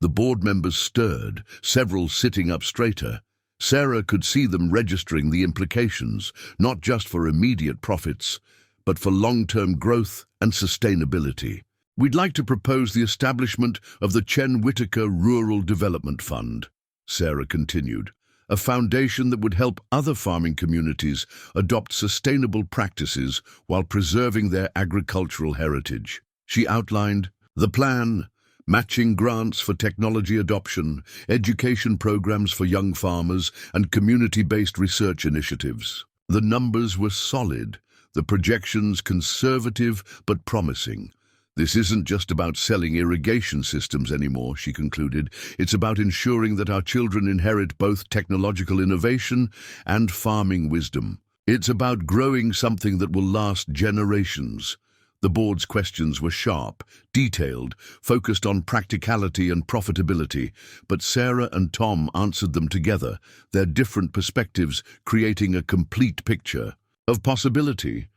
The board members stirred, several sitting up straighter. Sarah could see them registering the implications, not just for immediate profits, but for long-term growth and sustainability. "We'd like to propose the establishment of the Chen Whitaker Rural Development Fund," Sarah continued, "a foundation that would help other farming communities adopt sustainable practices while preserving their agricultural heritage." She outlined the plan: matching grants for technology adoption, education programs for young farmers, and community-based research initiatives. The numbers were solid, the projections conservative but promising. "This isn't just about selling irrigation systems anymore," she concluded. "It's about ensuring that our children inherit both technological innovation and farming wisdom. It's about growing something that will last generations." The board's questions were sharp, detailed, focused on practicality and profitability, but Sarah and Tom answered them together, their different perspectives creating a complete picture of possibility.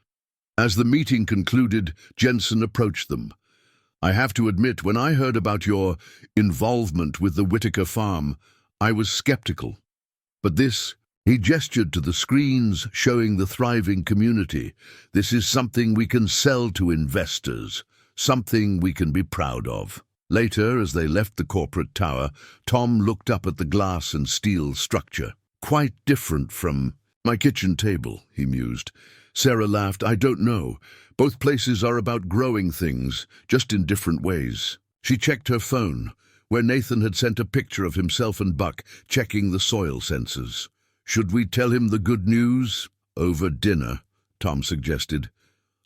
As the meeting concluded, Jensen approached them. "I have to admit, when I heard about your involvement with the Whitaker farm, I was skeptical. But this," he gestured to the screens showing the thriving community, "this is something we can sell to investors, something we can be proud of." Later, as they left the corporate tower, Tom looked up at the glass and steel structure. "Quite different from my kitchen table," he mused. Sarah laughed. "I don't know. Both places are about growing things, just in different ways." She checked her phone, where Nathan had sent a picture of himself and Buck checking the soil sensors. "Should we tell him the good news?" "Over dinner," Tom suggested.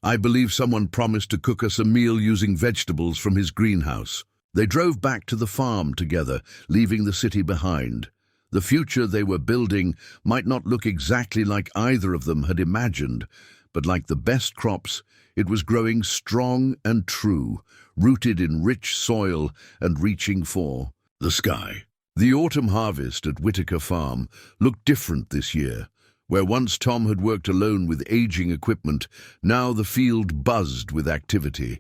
"I believe someone promised to cook us a meal using vegetables from his greenhouse." They drove back to the farm together, leaving the city behind. The future they were building might not look exactly like either of them had imagined, but like the best crops, it was growing strong and true, rooted in rich soil and reaching for the sky. The autumn harvest at Whitaker Farm looked different this year. Where once Tom had worked alone with aging equipment, now the field buzzed with activity.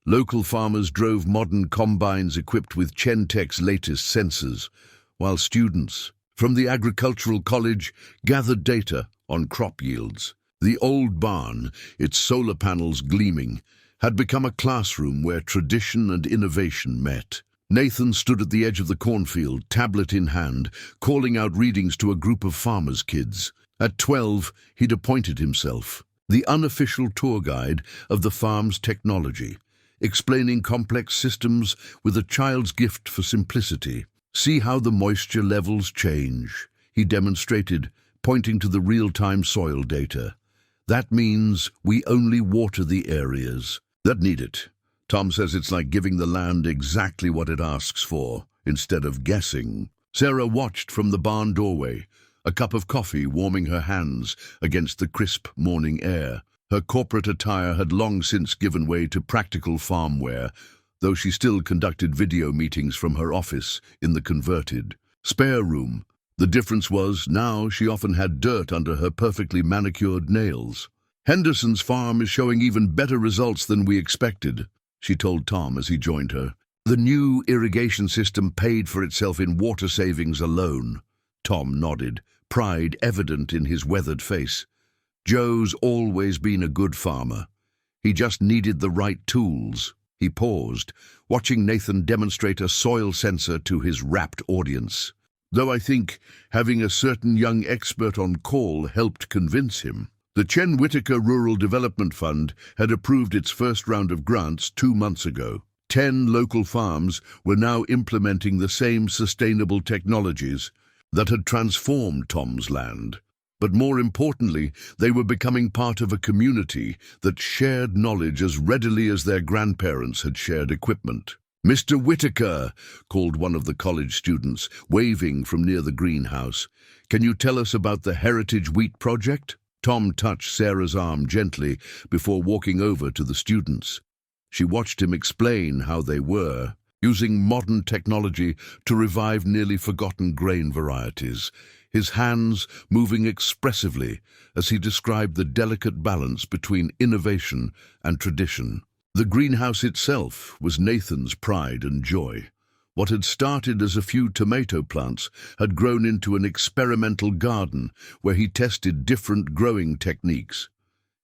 Local farmers drove modern combines equipped with Chentech's latest sensors, while students from the agricultural college gathered data on crop yields. The old barn, its solar panels gleaming, had become a classroom where tradition and innovation met. Nathan stood at the edge of the cornfield, tablet in hand, calling out readings to a group of farmers' kids. At 12, he'd appointed himself the unofficial tour guide of the farm's technology, explaining complex systems with a child's gift for simplicity. "See how the moisture levels change," he demonstrated, pointing to the real-time soil data. "That means we only water the areas that need it. Tom says it's like giving the land exactly what it asks for, instead of guessing." Sarah watched from the barn doorway, a cup of coffee warming her hands against the crisp morning air. Her corporate attire had long since given way to practical farm wear, though she still conducted video meetings from her office in the converted spare room. The difference was, now she often had dirt under her perfectly manicured nails. "Henderson's farm is showing even better results than we expected," she told Tom as he joined her. "The new irrigation system paid for itself in water savings alone." Tom nodded, pride evident in his weathered face. Joe's always been a good farmer. He just needed the right tools. He paused, watching Nathan demonstrate a soil sensor to his rapt audience. "Though I think having a certain young expert on call helped convince him." The Whitaker Rural Development Fund had approved its first round of grants 2 months ago. 10 local farms were now implementing the same sustainable technologies that had transformed Tom's land. But more importantly, they were becoming part of a community that shared knowledge as readily as their grandparents had shared equipment. "Mr. Whitaker," called one of the college students, waving from near the greenhouse, "can you tell us about the Heritage Wheat Project?" Tom touched Sarah's arm gently before walking over to the students. She watched him explain how they were using modern technology to revive nearly forgotten grain varieties, his hands moving expressively as he described the delicate balance between innovation and tradition. The greenhouse itself was Nathan's pride and joy. What had started as a few tomato plants had grown into an experimental garden where he tested different growing techniques.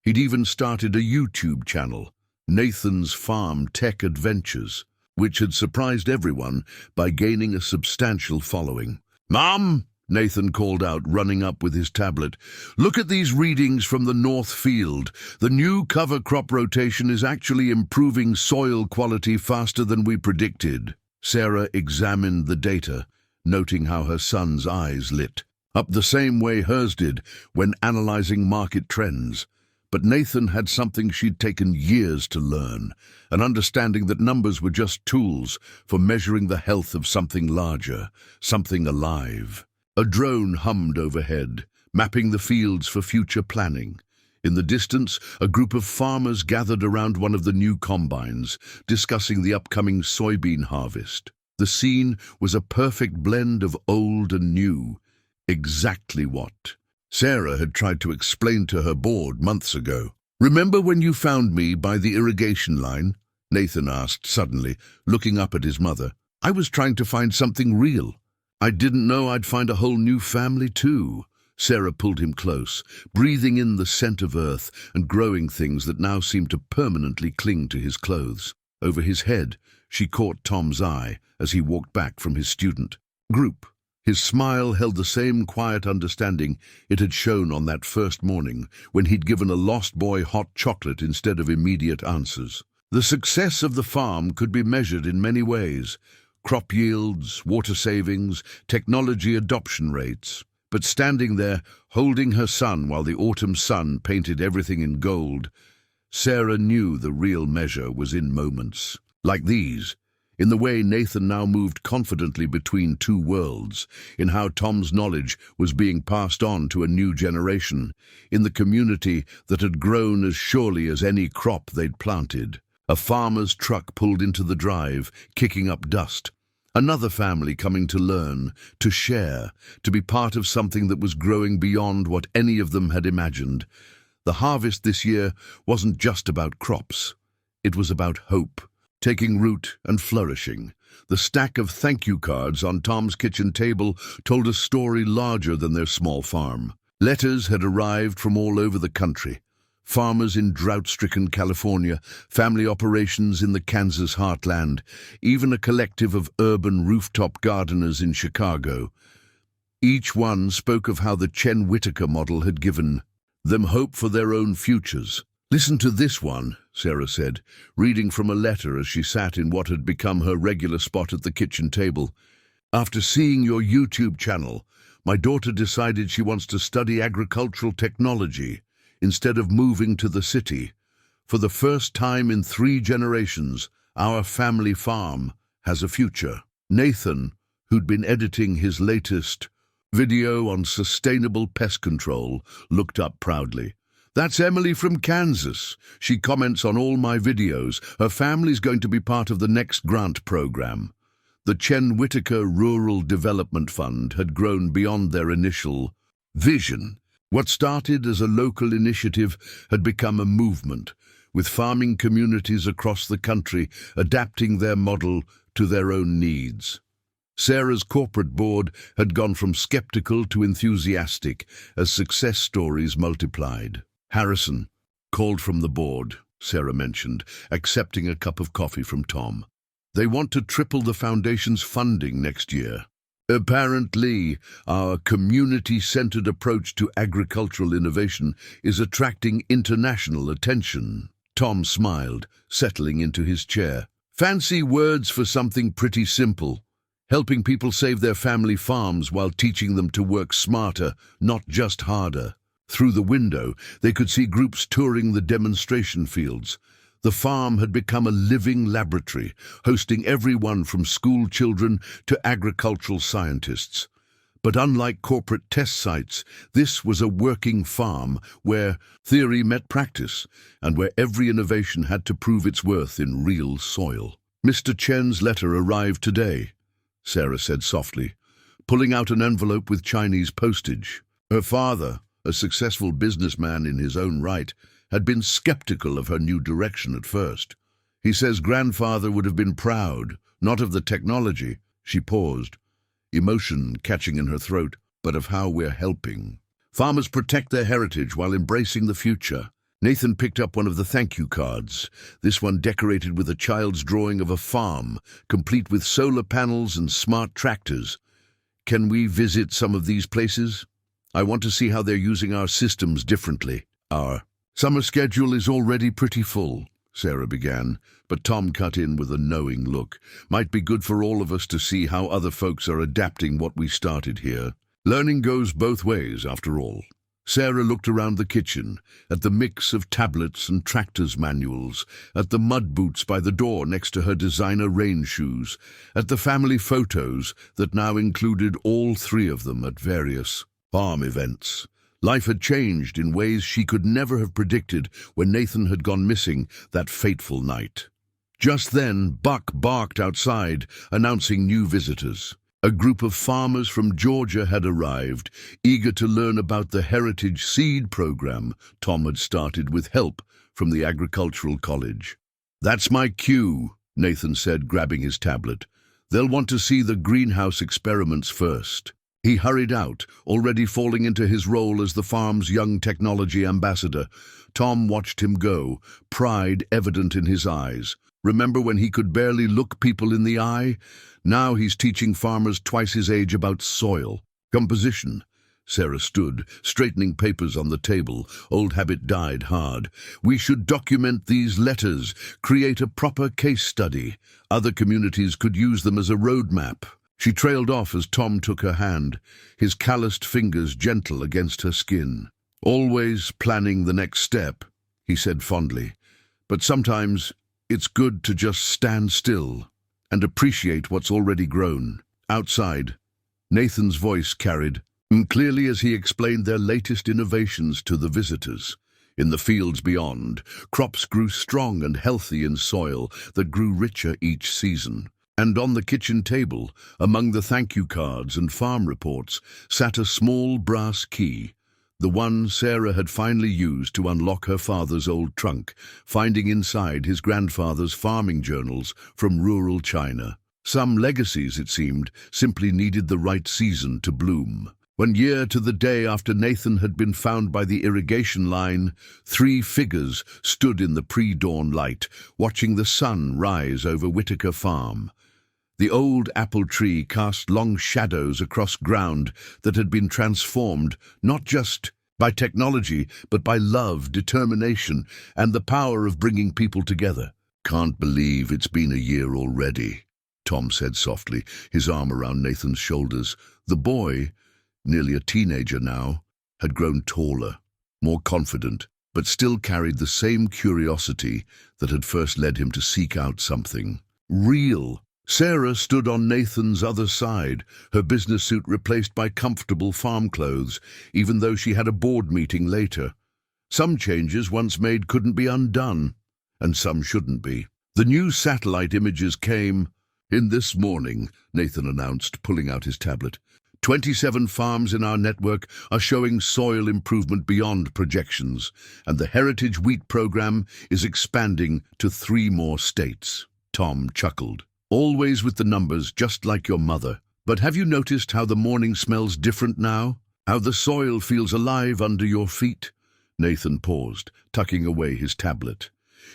He'd even started a YouTube channel, Nathan's Farm Tech Adventures, which had surprised everyone by gaining a substantial following. "Mom," Nathan called out, running up with his tablet, "look at these readings from the North Field. The new cover crop rotation is actually improving soil quality faster than we predicted." Sarah examined the data, noting how her son's eyes lit up the same way hers did when analyzing market trends. But Nathan had something she'd taken years to learn, an understanding that numbers were just tools for measuring the health of something larger, something alive. A drone hummed overhead, mapping the fields for future planning. In the distance, a group of farmers gathered around one of the new combines, discussing the upcoming soybean harvest. The scene was a perfect blend of old and new, exactly what Sarah had tried to explain to her board months ago. "Remember when you found me by the irrigation line?" Nathan asked suddenly, looking up at his mother. "I was trying to find something real. I didn't know I'd find a whole new family too." Sarah pulled him close, breathing in the scent of earth and growing things that now seemed to permanently cling to his clothes. Over his head, she caught Tom's eye as he walked back from his student group. His smile held the same quiet understanding it had shown on that first morning when he'd given a lost boy hot chocolate instead of immediate answers. The success of the farm could be measured in many ways: crop yields, water savings, technology adoption rates. But standing there, holding her son while the autumn sun painted everything in gold, Sarah knew the real measure was in moments like these, in the way Nathan now moved confidently between two worlds, in how Tom's knowledge was being passed on to a new generation, in the community that had grown as surely as any crop they'd planted. A farmer's truck pulled into the drive, kicking up dust. Another family coming to learn, to share, to be part of something that was growing beyond what any of them had imagined. The harvest this year wasn't just about crops. It was about hope, taking root and flourishing. The stack of thank you cards on Tom's kitchen table told a story larger than their small farm. Letters had arrived from all over the country. Farmers in drought-stricken California, family operations in the Kansas heartland, even a collective of urban rooftop gardeners in Chicago. Each one spoke of how the Whitaker model had given them hope for their own futures. "Listen to this one," Sarah said, reading from a letter as she sat in what had become her regular spot at the kitchen table. "After seeing your YouTube channel, my daughter decided she wants to study agricultural technology instead of moving to the city. For the first time in 3 generations, our family farm has a future." Nathan, who'd been editing his latest video on sustainable pest control, looked up proudly. "That's Emily from Kansas. She comments on all my videos. Her family's going to be part of the next grant program." The Whitaker Rural Development Fund had grown beyond their initial vision. What started as a local initiative had become a movement, with farming communities across the country adapting their model to their own needs. Sarah's corporate board had gone from skeptical to enthusiastic as success stories multiplied. "Harrison called from the board," Sarah mentioned, accepting a cup of coffee from Tom. "They want to triple the foundation's funding next year. Apparently, our community-centered approach to agricultural innovation is attracting international attention." Tom smiled, settling into his chair. "Fancy words for something pretty simple. Helping people save their family farms while teaching them to work smarter, not just harder." Through the window, they could see groups touring the demonstration fields. The farm had become a living laboratory, hosting everyone from school children to agricultural scientists. But unlike corporate test sites, this was a working farm where theory met practice and where every innovation had to prove its worth in real soil. "Mr. Chen's letter arrived today," Sarah said softly, pulling out an envelope with Chinese postage. Her father, a successful businessman in his own right, had been skeptical of her new direction at first. "He says grandfather would have been proud, not of the technology," she paused, emotion catching in her throat, "but of how we're helping farmers protect their heritage while embracing the future." Nathan picked up one of the thank you cards, this one decorated with a child's drawing of a farm, complete with solar panels and smart tractors. "Can we visit some of these places? I want to see how they're using our systems differently." "Our summer schedule is already pretty full," Sarah began, but Tom cut in with a knowing look. "Might be good for all of us to see how other folks are adapting what we started here. Learning goes both ways, after all." Sarah looked around the kitchen, at the mix of tablets and tractors manuals, at the mud boots by the door next to her designer rain shoes, at the family photos that now included all three of them at various farm events. Life had changed in ways she could never have predicted when Nathan had gone missing that fateful night. Just then, Buck barked outside, announcing new visitors. A group of farmers from Georgia had arrived, eager to learn about the Heritage Seed program Tom had started with help from the Agricultural College. "That's my cue," Nathan said, grabbing his tablet. "They'll want to see the greenhouse experiments first." He hurried out, already falling into his role as the farm's young technology ambassador. Tom watched him go, pride evident in his eyes. Remember when he could barely look people in the eye? Now he's teaching farmers twice his age about soil composition. Sarah stood, straightening papers on the table. Old habit died hard. "We should document these letters, create a proper case study. Other communities could use them as a roadmap." She trailed off as Tom took her hand, his calloused fingers gentle against her skin. "Always planning the next step," he said fondly. "But sometimes it's good to just stand still and appreciate what's already grown." Outside, Nathan's voice carried clearly as he explained their latest innovations to the visitors. In the fields beyond, crops grew strong and healthy in soil that grew richer each season. And on the kitchen table, among the thank you cards and farm reports, sat a small brass key, the one Sarah had finally used to unlock her father's old trunk, finding inside his grandfather's farming journals from rural China. Some legacies, it seemed, simply needed the right season to bloom. 1 year to the day after Nathan had been found by the irrigation line, 3 figures stood in the pre-dawn light, watching the sun rise over Whitaker Farm. The old apple tree cast long shadows across ground that had been transformed not just by technology, but by love, determination, and the power of bringing people together. "Can't believe it's been a year already," Tom said softly, his arm around Nathan's shoulders. The boy, nearly a teenager now, had grown taller, more confident, but still carried the same curiosity that had first led him to seek out something real. Sarah stood on Nathan's other side, her business suit replaced by comfortable farm clothes, even though she had a board meeting later. Some changes once made couldn't be undone, and some shouldn't be. The new satellite images came. "In this morning," Nathan announced, pulling out his tablet. 27 farms in our network are showing soil improvement beyond projections, and the Heritage Wheat program is expanding to 3 more states. Tom chuckled. "Always with the numbers, just like your mother. But have you noticed how the morning smells different now? How the soil feels alive under your feet?" Nathan paused, tucking away his tablet.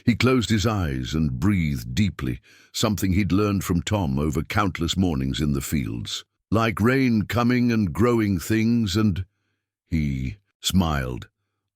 He closed his eyes and breathed deeply, something he'd learned from Tom over countless mornings in the fields. Like rain coming and growing things, and he smiled.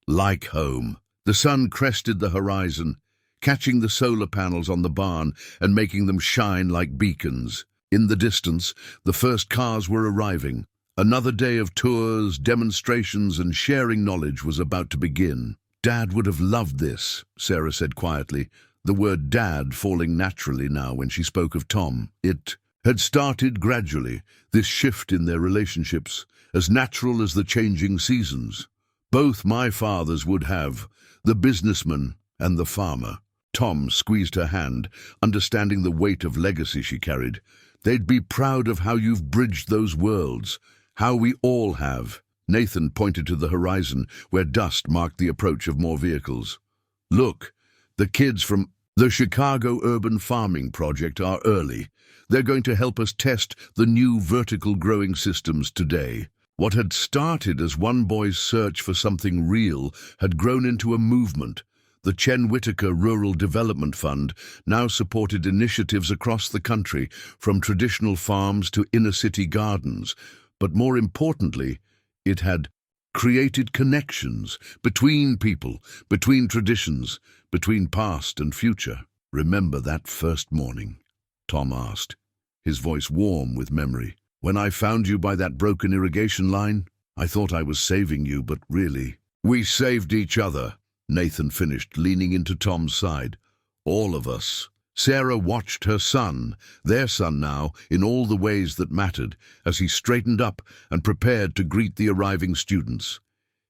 Like home. The sun crested the horizon, catching the solar panels on the barn and making them shine like beacons. In the distance, the first cars were arriving. Another day of tours, demonstrations, and sharing knowledge was about to begin. "Dad would have loved this," Sarah said quietly, the word dad falling naturally now when she spoke of Tom. It had started gradually, this shift in their relationships, as natural as the changing seasons. "Both my fathers would have, the businessman and the farmer." Tom squeezed her hand, understanding the weight of legacy she carried. "They'd be proud of how you've bridged those worlds, how we all have." Nathan pointed to the horizon, where dust marked the approach of more vehicles. "Look, the kids from the Chicago Urban Farming Project are early. They're going to help us test the new vertical growing systems today." What had started as one boy's search for something real had grown into a movement. The Whitaker Rural Development Fund now supported initiatives across the country, from traditional farms to inner-city gardens. But more importantly, it had created connections between people, between traditions, between past and future. "Remember that first morning?" Tom asked, his voice warm with memory. "When I found you by that broken irrigation line? I thought I was saving you, but really, we saved each other," Nathan finished, leaning into Tom's side. "All of us." Sarah watched her son, their son now, in all the ways that mattered, as he straightened up and prepared to greet the arriving students.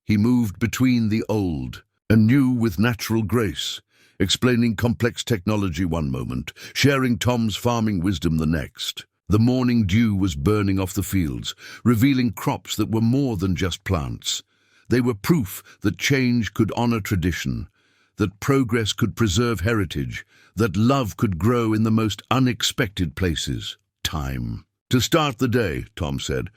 He moved between the old and new with natural grace, explaining complex technology one moment, sharing Tom's farming wisdom the next. The morning dew was burning off the fields, revealing crops that were more than just plants. They were proof that change could honor tradition, that progress could preserve heritage, that love could grow in the most unexpected places. "Time to start the day," Tom said,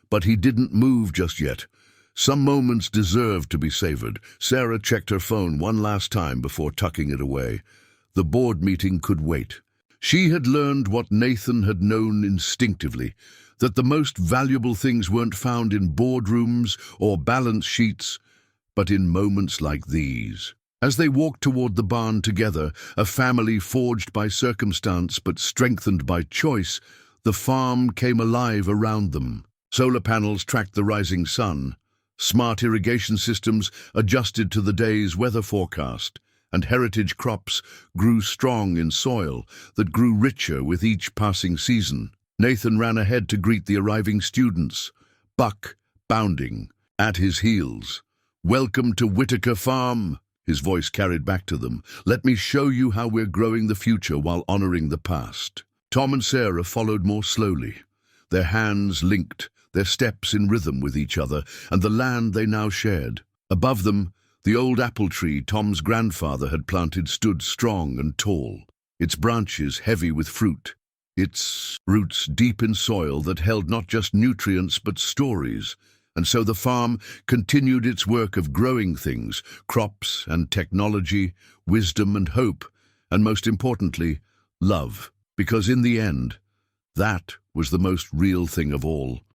but he didn't move just yet. Some moments deserved to be savored. Sarah checked her phone one last time before tucking it away. The board meeting could wait. She had learned what Nathan had known instinctively, that the most valuable things weren't found in boardrooms or balance sheets, but in moments like these. As they walked toward the barn together, a family forged by circumstance but strengthened by choice, the farm came alive around them. Solar panels tracked the rising sun. Smart irrigation systems adjusted to the day's weather forecast, and heritage crops grew strong in soil that grew richer with each passing season. Nathan ran ahead to greet the arriving students, Buck bounding at his heels. "Welcome to Whitaker Farm," his voice carried back to them. "Let me show you how we're growing the future while honoring the past." Tom and Sarah followed more slowly, their hands linked, their steps in rhythm with each other and the land they now shared. Above them, the old apple tree Tom's grandfather had planted stood strong and tall, its branches heavy with fruit, its roots deep in soil that held not just nutrients but stories. And so the farm continued its work of growing things, crops and technology, wisdom and hope, and most importantly, love. Because in the end, that was the most real thing of all.